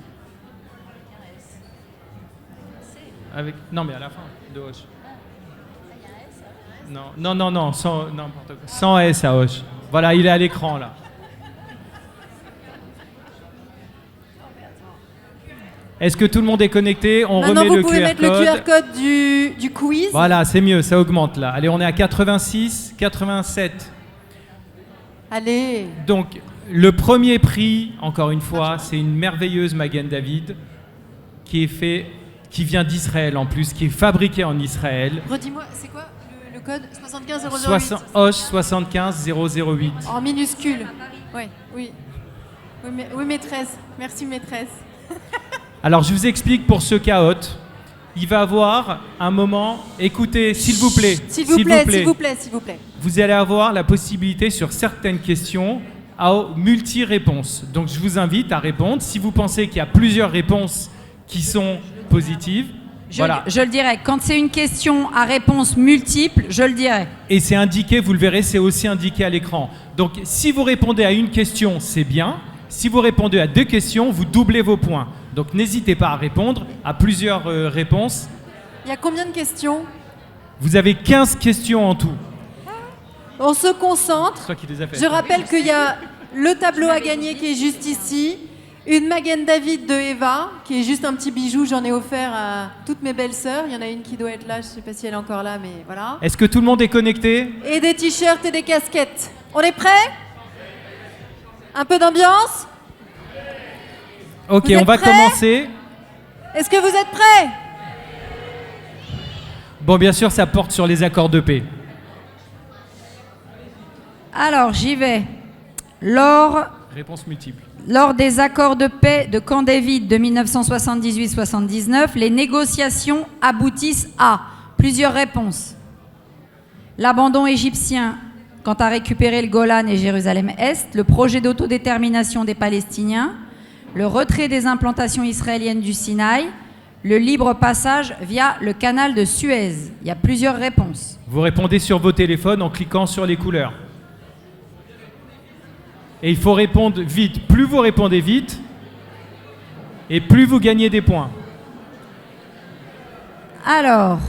G: Non, mais à la fin de Hoche. Non, sans S à Hoche. Voilà, il est à l'écran là. Est-ce que tout le monde est connecté? On
D: Maintenant,
G: remet
D: vous
G: le
D: pouvez
G: QR
D: mettre
G: code.
D: le QR code du quiz.
G: Voilà, c'est mieux, ça augmente là. Allez, on est à 86, 87.
D: Allez.
G: Donc, le premier prix, encore une fois, c'est une merveilleuse Magen David qui vient d'Israël en plus, qui est fabriquée en Israël.
D: Redis-moi, c'est quoi le code? 75008.
G: Hoche 75008.
D: En minuscule. Ouais, oui. Oui, maîtresse. Merci, maîtresse.
G: Alors, je vous explique pour ce chaote. Il va avoir un moment. Écoutez, s'il vous plaît.
D: S'il vous plaît.
G: Vous allez avoir la possibilité sur certaines questions à multi-réponses. Donc, je vous invite à répondre. Si vous pensez qu'il y a plusieurs réponses qui sont positives, voilà.
J: Je le dirai. Quand c'est une question à réponse multiple, je le dirai.
G: Et c'est indiqué, vous le verrez, c'est aussi indiqué à l'écran. Donc, si vous répondez à une question, c'est bien. Si vous répondez à 2 questions, vous doublez vos points. Donc, n'hésitez pas à répondre à plusieurs réponses.
D: Il y a combien de questions?
G: Vous avez 15 questions en tout.
D: On se concentre.
G: C'est toi qui les as faites.
D: Je rappelle qu'il y a le tableau à gagner qui est juste ici. Une Magen David de Eva, qui est juste un petit bijou. J'en ai offert à toutes mes belles-sœurs. Il y en a une qui doit être là. Je ne sais pas si elle est encore là, mais voilà.
G: Est-ce que tout le monde est connecté?
D: Et des t-shirts et des casquettes. On est prêts? Un peu d'ambiance?
G: Ok,
D: Vous
G: on
D: êtes
G: va
D: prêts?
G: commencer.
D: Est-ce que vous êtes prêts?
G: Bon, bien sûr, ça porte sur les accords de paix.
J: Alors, j'y vais.
G: Réponse multiple.
J: Lors des accords de paix de Camp David de 1978-79, les négociations aboutissent à plusieurs réponses. L'abandon égyptien quant à récupérer le Golan et Jérusalem-Est, le projet d'autodétermination des Palestiniens, le retrait des implantations israéliennes du Sinaï, le libre passage via le canal de Suez. Il y a plusieurs réponses.
G: Vous répondez sur vos téléphones en cliquant sur les couleurs. Et il faut répondre vite. Plus vous répondez vite, et plus vous gagnez des points.
J: Alors,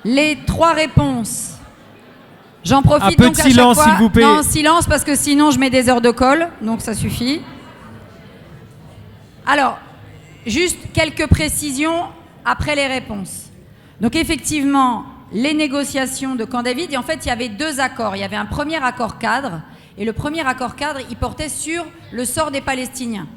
J: les 3 réponses. J'en profite
G: Un peu
J: donc
G: de
J: à chaque
G: silence,
J: fois.
G: s'il vous plaît.
J: Non, silence, parce que sinon je mets des heures de colle, donc ça suffit. Alors, juste quelques précisions après les réponses. Donc effectivement, les négociations de Camp David, et en fait il y avait 2 accords. Il y avait un premier accord cadre, et le premier accord cadre, il portait sur le sort des Palestiniens.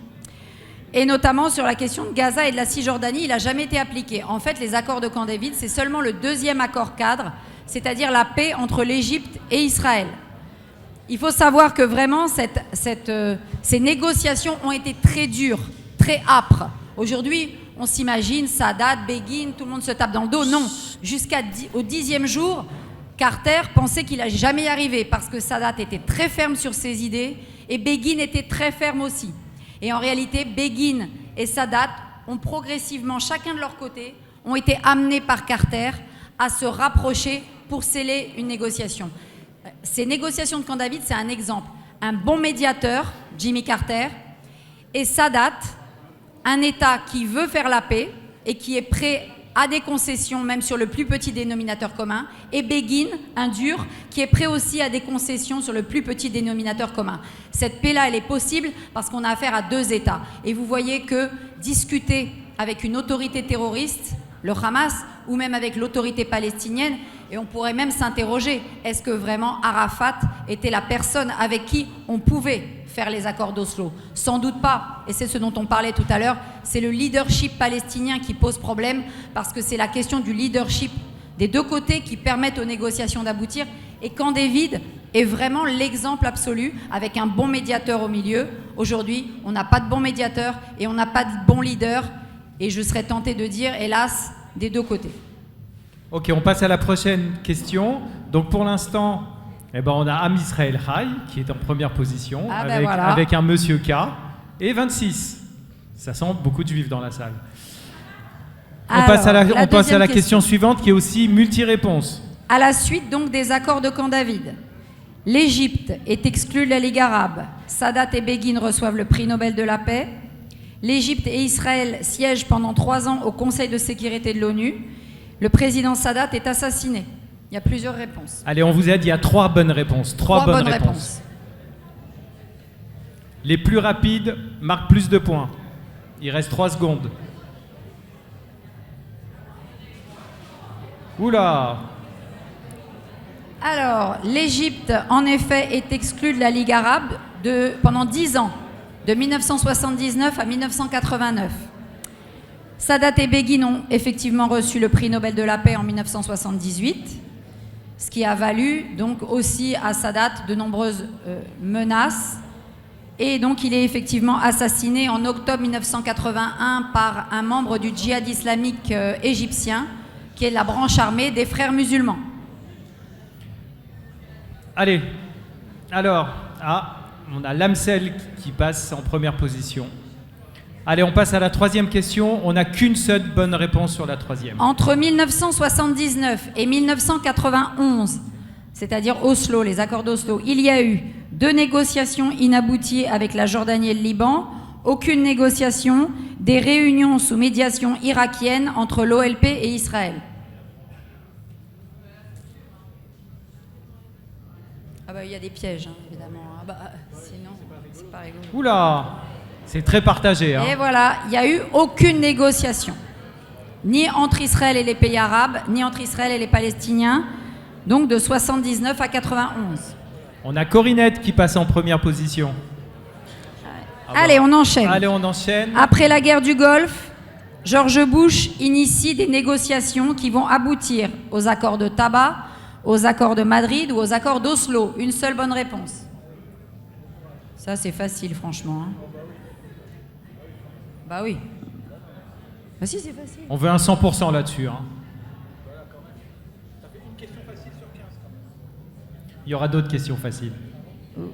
J: Et notamment sur la question de Gaza et de la Cisjordanie, il n'a jamais été appliqué. En fait, les accords de Camp David, c'est seulement le 2e accord cadre, c'est-à-dire la paix entre l'Égypte et Israël. il faut savoir que vraiment, ces négociations ont été très dures, très âpres. Aujourd'hui, on s'imagine Sadat, Begin, tout le monde se tape dans le dos. Non, jusqu'au 10e jour, Carter pensait qu'il n'allait jamais y arriver parce que Sadat était très ferme sur ses idées et Begin était très ferme aussi. Et en réalité, Begin et Sadat ont progressivement, chacun de leur côté, ont été amenés par Carter à se rapprocher pour sceller une négociation. Ces négociations de Camp David, c'est un exemple. Un bon médiateur, Jimmy Carter, et Sadat, un État qui veut faire la paix et qui est prêt à des concessions, même sur le plus petit dénominateur commun, et Begin, un dur, qui est prêt aussi à des concessions sur le plus petit dénominateur commun. Cette paix-là, elle est possible parce qu'on a affaire à deux États. Et vous voyez que discuter avec une autorité terroriste, le Hamas, ou même avec l'autorité palestinienne, et on pourrait même s'interroger, est-ce que vraiment Arafat était la personne avec qui on pouvait faire les accords d'Oslo? Sans doute pas, et c'est ce dont on parlait tout à l'heure, c'est le leadership palestinien qui pose problème, parce que c'est la question du leadership des deux côtés qui permettent aux négociations d'aboutir, et Camp David est vraiment l'exemple absolu, avec un bon médiateur au milieu. Aujourd'hui, on n'a pas de bon médiateur, et on n'a pas de bon leader, et je serais tentée de dire, hélas, des deux côtés.
G: Ok, on passe à la prochaine question. Donc pour l'instant, on a Am Israël Chai qui est en première position avec un Monsieur K et 26. Ça sent beaucoup de juifs dans la salle. On passe à la question suivante qui est aussi multi-réponse.
J: À la suite donc des accords de Camp David, l'Égypte est exclue de la Ligue arabe. Sadat et Begin reçoivent le prix Nobel de la paix. L'Égypte et Israël siègent pendant 3 ans au Conseil de sécurité de l'ONU. Le président Sadat est assassiné. Il y a plusieurs réponses.
G: Allez, on vous aide, il y a 3 bonnes réponses. 3 bonnes réponses. Les plus rapides marquent plus de points. Il reste 3 secondes. Oula!
J: Alors, l'Égypte, en effet, est exclue de la Ligue arabe pendant 10 ans, de 1979 à 1989. Sadat et Begin ont effectivement reçu le prix Nobel de la paix en 1978, ce qui a valu donc aussi à Sadat de nombreuses menaces. Et donc il est effectivement assassiné en octobre 1981 par un membre du djihad islamique égyptien, qui est la branche armée des frères musulmans.
G: Allez, alors, on a Lamsel qui passe en première position. Allez, on passe à la 3e question. On n'a qu'une seule bonne réponse sur la 3e.
J: Entre 1979 et 1991, c'est-à-dire Oslo, les accords d'Oslo, il y a eu 2 négociations inabouties avec la Jordanie et le Liban, aucune négociation, des réunions sous médiation irakienne entre l'OLP et Israël. Ah bah il y a des pièges, hein, évidemment. Ah bah, sinon, c'est pas rigolo.
G: Oula! C'est très partagé. Hein.
J: Et voilà, il n'y a eu aucune négociation, ni entre Israël et les pays arabes, ni entre Israël et les Palestiniens, donc de 79 à 91.
G: On a Corinette qui passe en première position.
J: Allez, on enchaîne.
G: Allez, on enchaîne.
J: Après la guerre du Golfe, George Bush initie des négociations qui vont aboutir aux accords de Tabat, aux accords de Madrid ou aux accords d'Oslo. Une seule bonne réponse. Ça, c'est facile, franchement. Hein. Bah oui. Bah si, c'est facile.
G: On veut un 100% là-dessus. Hein. Il y aura d'autres questions faciles.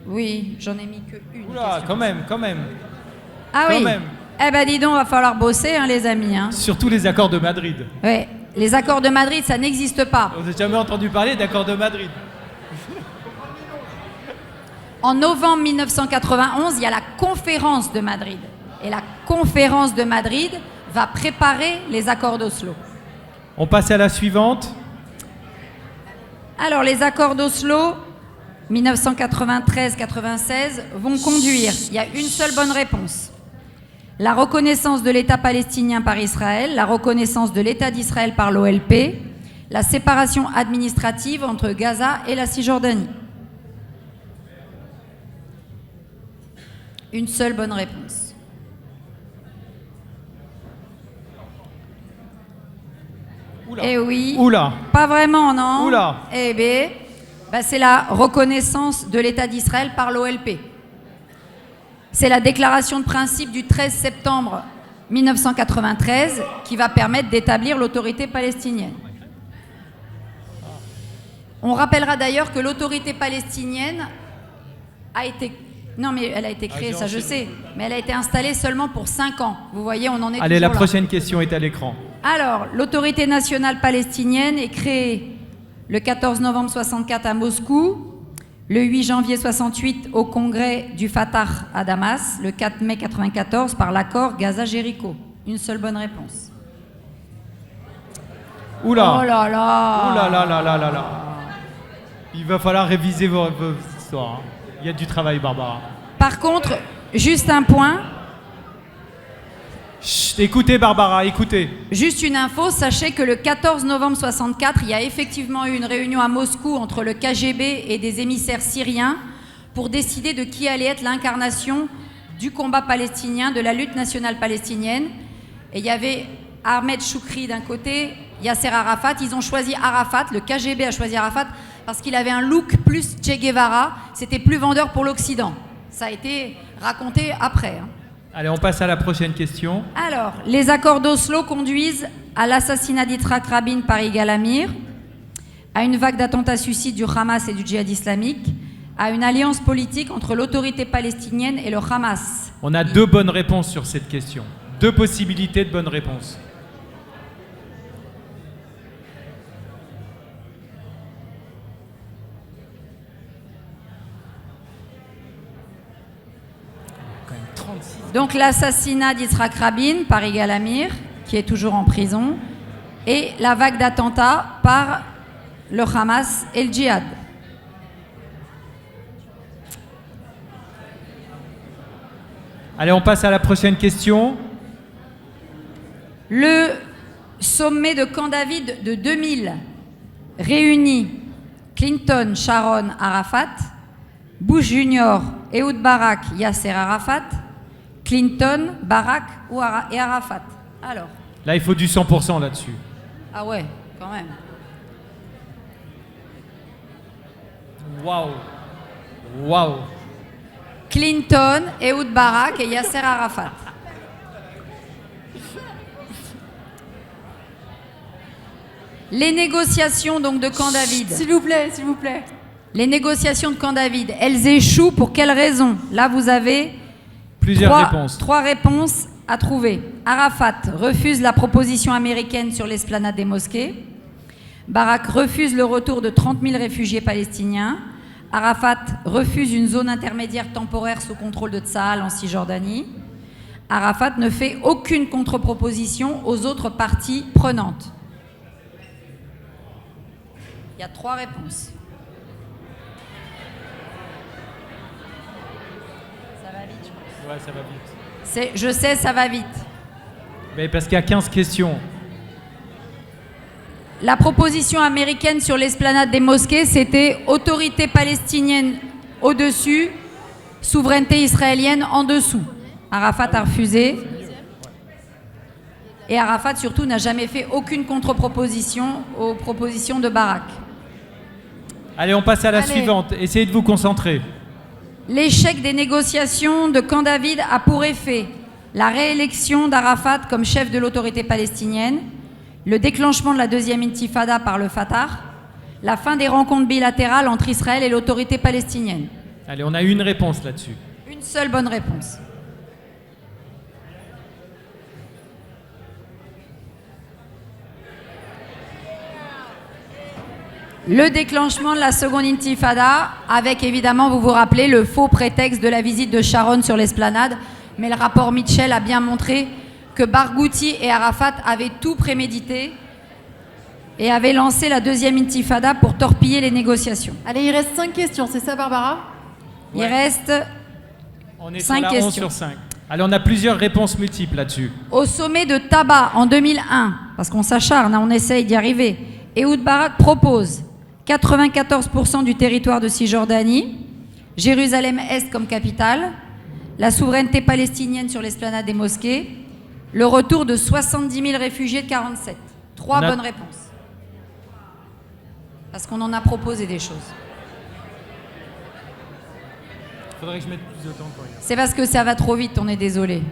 J: Oui, j'en ai mis que une.
G: Oula, quand même.
J: Ah
G: quand
J: oui.
G: même.
J: Eh ben dis donc, va falloir bosser, hein, les amis. Hein.
G: Surtout les accords de Madrid.
J: Ouais, les accords de Madrid, ça n'existe pas.
G: Vous n'avez jamais entendu parler d'accords de Madrid?
J: En novembre 1991, il y a la conférence de Madrid. Et la conférence de Madrid va préparer les accords d'Oslo.
G: On passe à la suivante.
J: Alors, les accords d'Oslo, 1993-96, vont conduire. Il y a une seule bonne réponse. La reconnaissance de l'État palestinien par Israël, la reconnaissance de l'État d'Israël par l'OLP, la séparation administrative entre Gaza et la Cisjordanie. Une seule bonne réponse.
G: Oula.
J: Eh oui.
G: Oula.
J: Pas vraiment, non?
G: Oula.
J: Eh bien, C'est la reconnaissance de l'État d'Israël par l'OLP. C'est la déclaration de principe du 13 septembre 1993 qui va permettre d'établir l'autorité palestinienne. On rappellera d'ailleurs que l'autorité palestinienne a été... Non, mais elle a été créée, ça je sais, mais elle a été installée seulement pour 5 ans. Vous voyez, on en est
G: Allez,
J: toujours
G: la
J: là.
G: prochaine question est à l'écran.
J: Alors, l'autorité nationale palestinienne est créée le 14 novembre 64 à Moscou, le 8 janvier 68 au congrès du Fatah à Damas, le 4 mai 94 par l'accord Gaza-Jéricho. Une seule bonne réponse.
G: Oula.
J: Oh là là.
G: Ouh là là là là là là. Il va falloir réviser vos histoires. Hein. Il y a du travail, Barbara.
J: Par contre, juste un point.
G: Chut, écoutez, Barbara, écoutez.
J: Juste une info, sachez que le 14 novembre 64, il y a effectivement eu une réunion à Moscou entre le KGB et des émissaires syriens pour décider de qui allait être l'incarnation du combat palestinien, de la lutte nationale palestinienne. Et il y avait Ahmed Choukri d'un côté, Yasser Arafat. Ils ont choisi Arafat, le KGB a choisi Arafat parce qu'il avait un look plus Che Guevara, c'était plus vendeur pour l'Occident. Ça a été raconté après. Hein.
G: Allez, on passe à la prochaine question.
J: Alors, les accords d'Oslo conduisent à l'assassinat d'Yitzhak Rabin par Yigal Amir, à une vague d'attentats suicides du Hamas et du djihad islamique, à une alliance politique entre l'autorité palestinienne et le Hamas.
G: On a 2 bonnes réponses sur cette question. 2 possibilités de bonnes réponses.
J: Donc l'assassinat d'Yitzhak Rabin par Yigal Amir, qui est toujours en prison, et la vague d'attentats par le Hamas et le djihad.
G: Allez, on passe à la prochaine question.
J: Le sommet de Camp David de 2000 réunit Clinton, Sharon, Arafat, Bush Jr., Ehud Barak, Yasser Arafat, Clinton, Barak et Arafat. Alors.
G: Là, il faut du 100% là-dessus.
J: Ah ouais, quand même.
G: Waouh. Waouh.
J: Clinton, Ehud Barak et Yasser Arafat. Les négociations donc de Camp David.
D: S'il vous plaît, s'il vous plaît.
J: Les négociations de Camp David, elles échouent pour quelles raisons? Là, vous avez trois réponses à trouver. Arafat refuse la proposition américaine sur l'esplanade des mosquées. Barak refuse le retour de 30 000 réfugiés palestiniens. Arafat refuse une zone intermédiaire temporaire sous contrôle de Tsahal en Cisjordanie. Arafat ne fait aucune contre-proposition aux autres parties prenantes. Il y a 3 réponses. Ça va vite, je pense.
G: Ouais, ça va vite.
J: Je sais, ça va vite.
G: Mais parce qu'il y a 15 questions.
J: La proposition américaine sur l'esplanade des mosquées, c'était autorité palestinienne au-dessus, souveraineté israélienne en dessous. Arafat a refusé. Et Arafat, surtout, n'a jamais fait aucune contre-proposition aux propositions de Barak.
G: Allez, on passe à la suivante. Essayez de vous concentrer.
J: L'échec des négociations de Camp David a pour effet la réélection d'Arafat comme chef de l'autorité palestinienne, le déclenchement de la deuxième intifada par le Fatah, la fin des rencontres bilatérales entre Israël et l'autorité palestinienne.
G: Allez, on a une réponse là-dessus.
J: Une seule bonne réponse. Le déclenchement de la seconde intifada, avec évidemment, vous vous rappelez, le faux prétexte de la visite de Sharon sur l'esplanade, mais le rapport Mitchell a bien montré que Barghouti et Arafat avaient tout prémédité et avaient lancé la deuxième intifada pour torpiller les négociations.
D: Allez, il reste 5 questions, c'est ça Barbara?
J: Il reste
G: on est
J: 5
G: sur la
J: questions.
G: 11 sur 5. Allez, on a plusieurs réponses multiples là-dessus.
J: Au sommet de Taba en 2001, parce qu'on s'acharne, on essaye d'y arriver, Ehud Barak propose 94% du territoire de Cisjordanie, Jérusalem-Est comme capitale, la souveraineté palestinienne sur l'esplanade des mosquées, le retour de 70 000 réfugiés de 47. 3 bonnes réponses. Parce qu'on en a proposé des choses.
I: Faudrait que je mette plus de temps pour y aller.
J: C'est parce que ça va trop vite, on est désolé.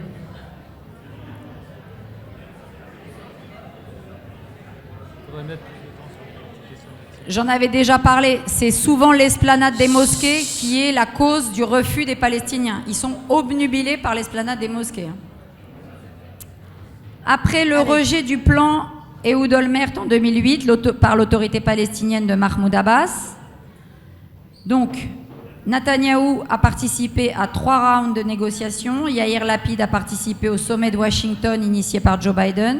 I: Faudrait mettre plus de temps sur les questions.
J: J'en avais déjà parlé, c'est souvent l'esplanade des mosquées qui est la cause du refus des Palestiniens. Ils sont obnubilés par l'esplanade des mosquées. Après le rejet du plan Ehud Olmert en 2008 par l'autorité palestinienne de Mahmoud Abbas, donc Netanyahou a participé à 3 rounds de négociations, Yair Lapid a participé au sommet de Washington initié par Joe Biden,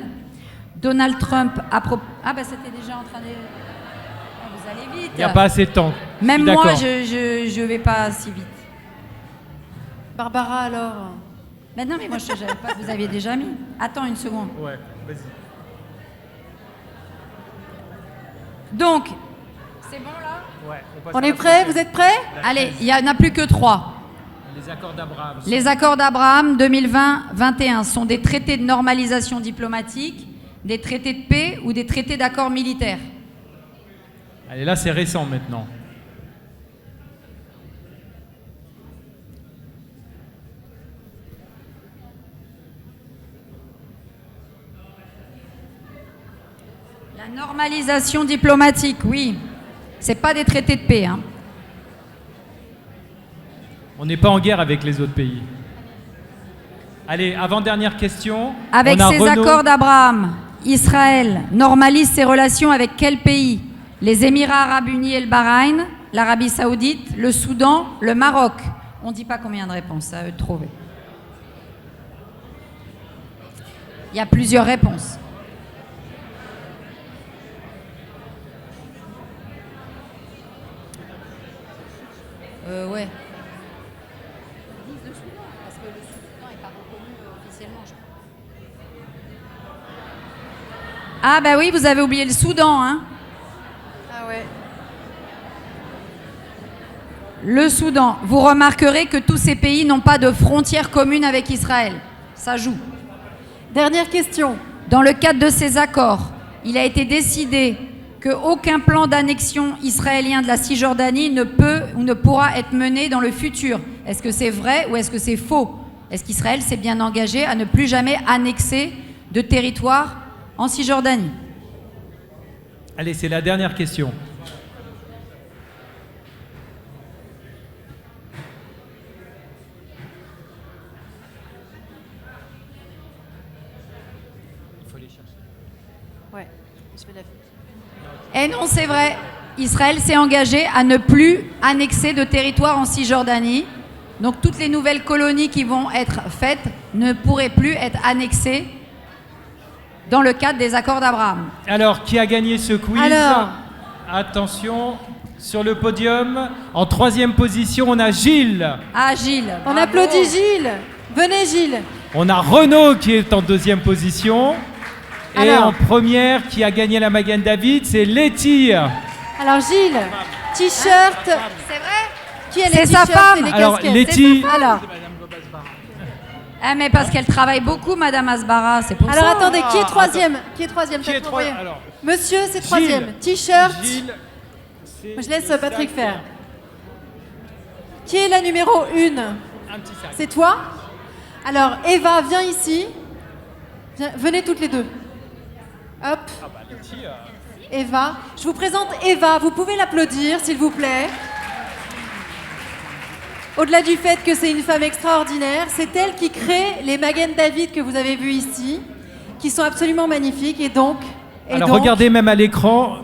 J: Donald Trump a c'était déjà en train de... vous allez vite.
G: Il n'y a pas assez de temps.
J: Même moi, je vais pas si vite.
D: Barbara, alors.
J: Mais non, mais moi, je ne savais pas que vous aviez déjà mis. Attends une seconde.
I: Ouais, vas-y.
J: Donc, c'est bon là?
I: Ouais, passe
D: On
I: à la
D: est prêts?
I: prochaine.
D: Vous êtes prêts?
J: Allez, il n'y en a plus que 3.
I: Les accords d'Abraham.
J: Les accords d'Abraham 2020-21 sont des traités de normalisation diplomatique, des traités de paix ou des traités d'accords militaires.
I: Allez, là, c'est récent maintenant.
J: La normalisation diplomatique, oui. C'est pas des traités de paix, hein.
I: On n'est pas en guerre avec les autres pays. Allez, avant-dernière question.
J: Avec
I: On a
J: ces
I: Renaud.
J: accords d'Abraham, Israël normalise ses relations avec quel pays? Les Émirats arabes unis et le Bahreïn, l'Arabie saoudite, le Soudan, le Maroc. On ne dit pas combien de réponses, à eux de trouver. Il y a plusieurs réponses. Ouais. Ils disent le Soudan, parce que le Soudan n'est pas reconnu officiellement, je crois. Ah bah oui, vous avez oublié le Soudan, hein.
D: Ah ouais.
J: Le Soudan. Vous remarquerez que tous ces pays n'ont pas de frontière commune avec Israël. Ça joue.
D: Dernière question.
J: Dans le cadre de ces accords, il a été décidé qu'aucun plan d'annexion israélien de la Cisjordanie ne peut ou ne pourra être mené dans le futur. Est-ce que c'est vrai ou est-ce que c'est faux? Est-ce qu'Israël s'est bien engagé à ne plus jamais annexer de territoire en Cisjordanie?
I: Allez, c'est la dernière question. Il faut les chercher.
D: Ouais, je vais la...
J: Eh non, c'est vrai. Israël s'est engagé à ne plus annexer de territoire en Cisjordanie. Donc toutes les nouvelles colonies qui vont être faites ne pourraient plus être annexées dans le cadre des accords d'Abraham.
I: Alors, qui a gagné ce quiz?
D: Alors.
I: Attention, sur le podium, en 3e position, on a Gilles.
J: Ah, Gilles.
D: On
J: bravo.
D: applaudit Gilles. Venez Gilles.
I: On a Renaud qui est en 2e position. Et
D: Alors.
I: en première, qui a gagné la Magen David, c'est Letty.
D: Alors Gilles, t-shirt.
J: C'est vrai?
D: Qui a les
J: C'est sa
D: t-shirts
J: femme.
D: et les
I: Alors,
D: casquettes?
I: Letty.
D: Alors,
J: Ah, mais parce qu'elle travaille beaucoup, Madame Asbara, c'est pour
D: alors
J: ça.
D: attendez, qui est troisième? Qui est troisième?
I: Qui est
D: Faites-moi
I: trois-
D: envoyer.
I: alors,
D: Monsieur, c'est troisième.
I: Gilles.
D: T-shirt.
I: Gilles, c'est
D: Je laisse
I: le
D: Patrick
I: sac.
D: faire. Qui est la numéro 1?
I: Un petit sac.
D: C'est toi? Alors, Eva, viens ici. Venez toutes les deux. Hop,
I: Ah bah, Letty,
D: Eva. Je vous présente Eva. Vous pouvez l'applaudir, s'il vous plaît. Au-delà du fait que c'est une femme extraordinaire, c'est elle qui crée les Magen David que vous avez vus ici, qui sont absolument magnifiques. Et donc,
I: Alors regardez même à l'écran.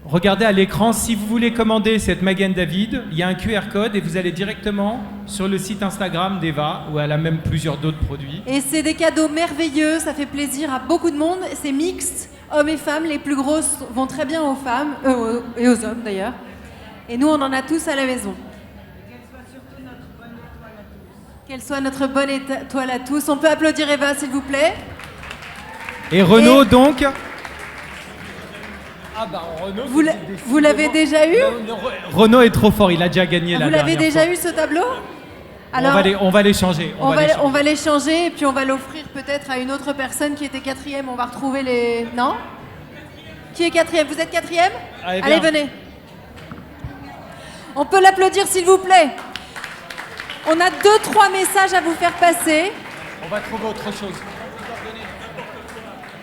I: Regardez à l'écran, si vous voulez commander cette Magen David, il y a un QR code et vous allez directement sur le site Instagram d'Eva, où elle a même plusieurs d'autres produits.
D: Et c'est des cadeaux merveilleux, ça fait plaisir à beaucoup de monde. C'est mixte, hommes et femmes. Les plus grosses vont très bien aux femmes, et aux hommes d'ailleurs. Et nous, on en a tous à la maison. Qu'elle soit notre bonne étoile à tous. On peut applaudir Eva, s'il vous plaît.
I: Et Renaud
D: Et-
I: donc. Ah bah Renaud.
D: Vous l'avez déjà eu?
I: Renaud est trop fort, il a déjà gagné la
D: Vous l'avez
I: dernière
D: déjà
I: fois.
D: eu ce tableau?
I: On va l'échanger.
D: On va l'échanger et puis on va l'offrir peut-être à une autre personne qui était quatrième. On va retrouver les... Non? Qui est quatrième? Vous êtes quatrième?
I: Allez,
D: Allez,
I: viens.
D: venez. On peut l'applaudir s'il vous plaît. On a 2-3 messages à vous faire passer.
I: On va trouver autre chose.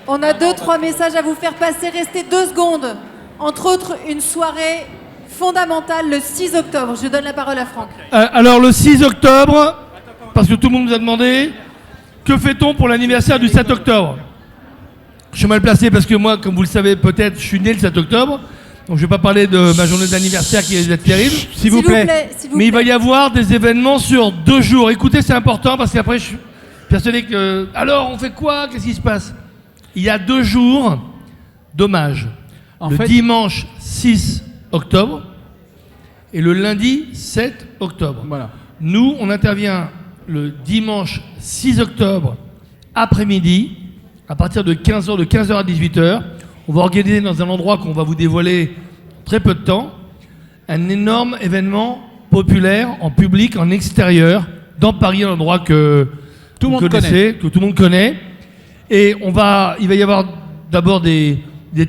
D: On a 2-3 messages à vous faire passer. Restez 2 secondes. Entre autres, une soirée fondamentale le 6 octobre. Je donne la parole à Franck.
A: Alors le 6 octobre, parce que tout le monde nous a demandé, que fait-on pour l'anniversaire du 7 octobre? Je suis mal placé parce que moi, comme vous le savez peut-être, je suis né le 7 octobre. Donc je ne vais pas parler de ma journée d'anniversaire qui va être terrible.
D: S'il vous plaît.
A: Mais il va y avoir des événements sur 2 jours. Écoutez, c'est important parce qu'après je suis persuadé que... Alors on fait quoi? Qu'est-ce qui se passe? Il y a 2 jours d'hommage. Le dimanche 6 octobre et le lundi 7 octobre.
K: Voilà.
A: Nous, on intervient le dimanche 6 octobre après-midi, à partir de 15h, de 15h à 18h. On va organiser dans un endroit qu'on va vous dévoiler très peu de temps, un énorme événement populaire en public, en extérieur, dans Paris, un endroit que
K: tout le monde
A: connaissez, que tout le monde connaît. Et il va y avoir d'abord des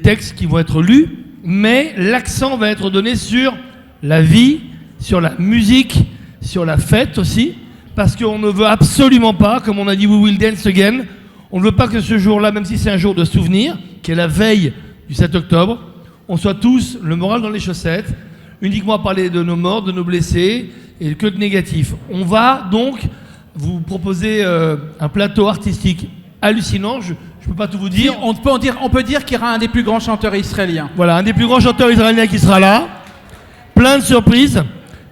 A: textes qui vont être lus, mais l'accent va être donné sur la vie, sur la musique, sur la fête aussi, parce qu'on ne veut absolument pas, comme on a dit We Will Dance Again, on ne veut pas que ce jour-là, même si c'est un jour de souvenir, qui est la veille du 7 octobre, on soit tous le moral dans les chaussettes, uniquement à parler de nos morts, de nos blessés, et que de négatifs. On va donc vous proposer un plateau artistique hallucinant. Je ne peux pas tout vous dire.
K: On peut dire qu'il y aura un des plus grands chanteurs israéliens.
A: Voilà, un des plus grands chanteurs israéliens qui sera là. Plein de surprises,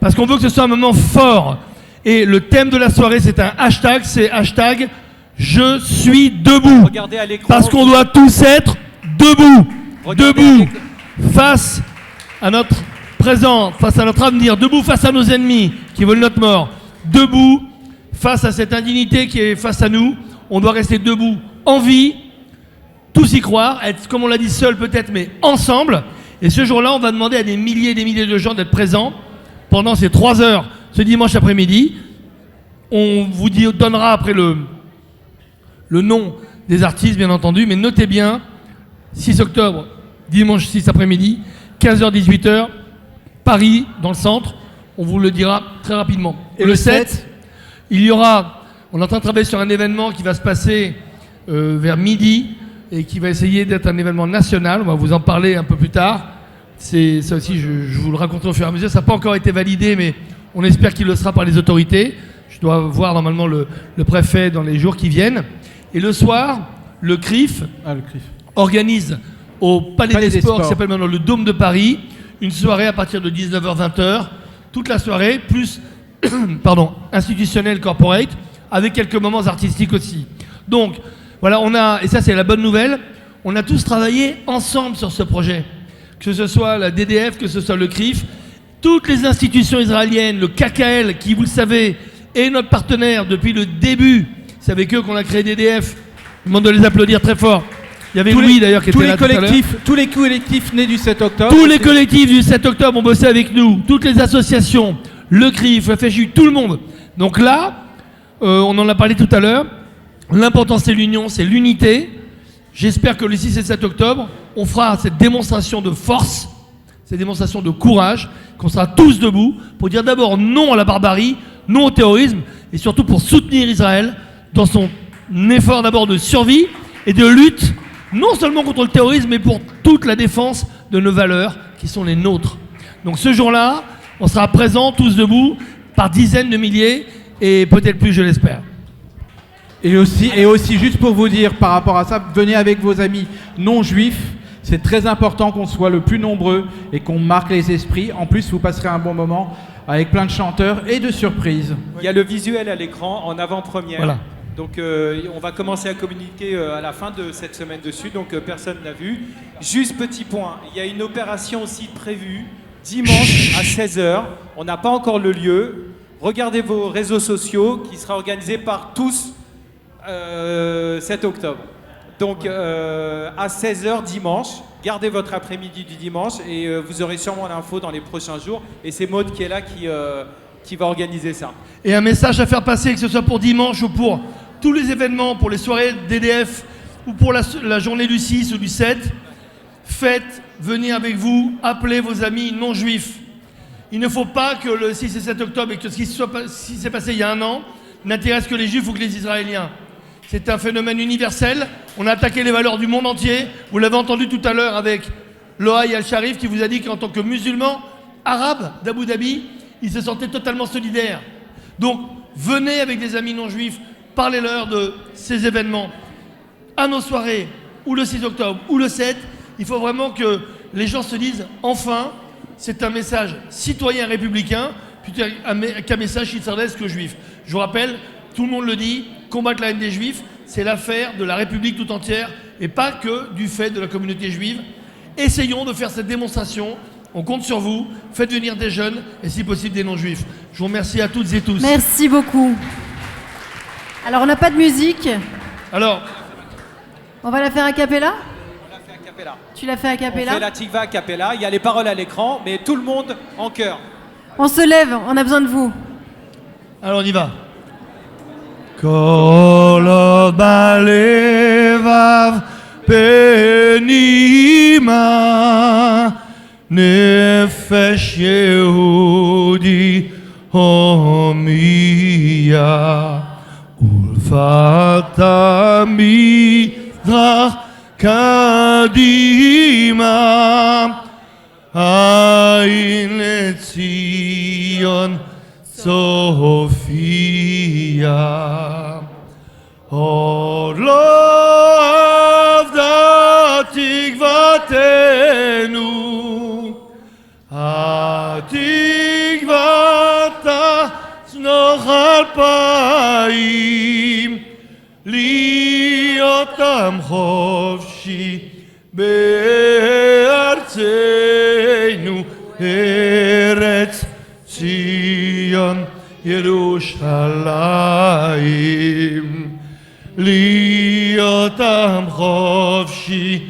A: parce qu'on veut que ce soit un moment fort. Et le thème de la soirée, c'est un hashtag, c'est hashtag Je suis debout.
G: Regardez à l'écran.
A: Parce qu'on doit tous être debout.
G: Regardez
A: Debout face à notre présent, face à notre avenir, debout face à nos ennemis qui veulent notre mort, debout face à cette indignité qui est face à nous. On doit rester debout, en vie, tous y croire, être, comme on l'a dit, seul peut-être, mais ensemble. Et ce jour-là, on va demander à des milliers et des milliers de gens d'être présents pendant ces 3 heures ce dimanche après-midi. On vous donnera après le nom des artistes, bien entendu, mais notez bien, 6 octobre, dimanche 6 après-midi, 15h-18h, Paris, dans le centre. On vous le dira très rapidement. Et le 7, il y aura... On est en train de travailler sur un événement qui va se passer vers midi et qui va essayer d'être un événement national. On va vous en parler un peu plus tard. C'est ça aussi, je vous le raconterai au fur et à mesure. Ça n'a pas encore été validé, mais on espère qu'il le sera par les autorités. Je dois voir normalement le préfet dans les jours qui viennent. Et le soir, le CRIF organise au Palais des Sports, qui s'appelle maintenant le Dôme de Paris, une soirée à partir de 19h-20h, toute la soirée, plus institutionnel, corporate, avec quelques moments artistiques aussi. Donc, voilà, et ça c'est la bonne nouvelle, on a tous travaillé ensemble sur ce projet. Que ce soit la DDF, que ce soit le CRIF, toutes les institutions israéliennes, le KKL, qui, vous le savez, est notre partenaire depuis le début. C'est avec eux qu'on a créé DDF. Je demande de les applaudir très fort. Il y avait Louis d'ailleurs qui était là tout à l'heure.
K: Tous les collectifs nés du 7 octobre.
A: Tous les collectifs du 7 octobre ont bossé avec nous. Toutes les associations, le CRIF, le FSU, tout le monde. Donc là, on en a parlé tout à l'heure. L'important, c'est l'union, c'est l'unité. J'espère que le 6 et 7 octobre, on fera cette démonstration de force, cette démonstration de courage, qu'on sera tous debout pour dire d'abord non à la barbarie, non au terrorisme, et surtout pour soutenir Israël dans son effort d'abord de survie et de lutte, non seulement contre le terrorisme, mais pour toute la défense de nos valeurs qui sont les nôtres. Donc ce jour-là, on sera présents tous debout par dizaines de milliers, et peut-être plus, je l'espère.
K: Et aussi, juste pour vous dire, par rapport à ça, venez avec vos amis non juifs. C'est très important qu'on soit le plus nombreux et qu'on marque les esprits. En plus, vous passerez un bon moment avec plein de chanteurs et de surprises.
G: Il y a le visuel à l'écran en avant-première.
A: Voilà.
G: Donc on va commencer à communiquer à la fin de cette semaine dessus, donc personne n'a vu. Juste petit point, il y a une opération aussi prévue dimanche à 16h. On n'a pas encore le lieu. Regardez vos réseaux sociaux qui sera organisé par tous 7 octobre. Donc à 16h dimanche, gardez votre après-midi du dimanche et vous aurez sûrement l'info dans les prochains jours. Et c'est Maud qui est là qui va organiser ça.
A: Et un message à faire passer, que ce soit pour dimanche ou pour tous les événements, pour les soirées DDF ou pour la journée du 6 ou du 7, faites venir avec vous, appelez vos amis non juifs. Il ne faut pas que le 6 et 7 octobre et que ce qui s'est passé il y a un an n'intéresse que les Juifs ou que les Israéliens. C'est un phénomène universel. On a attaqué les valeurs du monde entier. Vous l'avez entendu tout à l'heure avec Loaï Al-Sharif qui vous a dit qu'en tant que musulman arabe d'Abu Dhabi, il se sentait totalement solidaire. Donc, venez avec des amis non juifs, parlez-leur de ces événements. À nos soirées, ou le 6 octobre, ou le 7, il faut vraiment que les gens se disent, enfin, c'est un message citoyen républicain, plutôt qu'un message isardesque juif. Je vous rappelle, tout le monde le dit, combattre la haine des juifs, c'est l'affaire de la République tout entière, et pas que du fait de la communauté juive. Essayons de faire cette démonstration. On compte sur vous. Faites venir des jeunes et si possible des non-juifs. Je vous remercie à toutes et tous.
D: Merci beaucoup. Alors on n'a pas de musique.
A: Alors,
D: on va la faire a cappella.
G: On l'a fait a cappella.
D: Tu l'as fait a cappella.
G: On fait la tikva a cappella. Il y a les paroles à l'écran, mais tout le monde en chœur.
D: On se lève, on a besoin de vous.
A: Alors on y va. Kol balevav penima nefesh Yehudi homiya ulfata midrach kadima ayin letzion Sophia, oh love the tikvatenu, tikvata snochal paim, liotam chovshi be'artzenu eretz Zion, Yerushalayim, liotam chovshi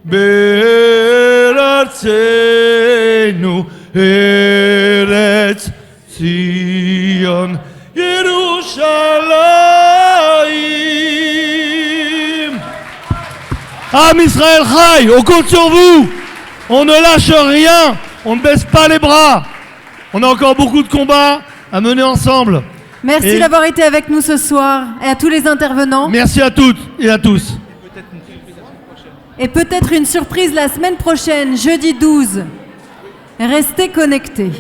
A: be'artzenu eretz Zion, Yerushalayim. Am Israël Chai, on compte sur vous. On ne lâche rien, on ne baisse pas les bras. On a encore beaucoup de combats à mener ensemble.
D: Merci d'avoir été avec nous ce soir et à tous les intervenants.
A: Merci à toutes et à tous.
D: Et peut-être une surprise la semaine prochaine, jeudi 12. Restez connectés.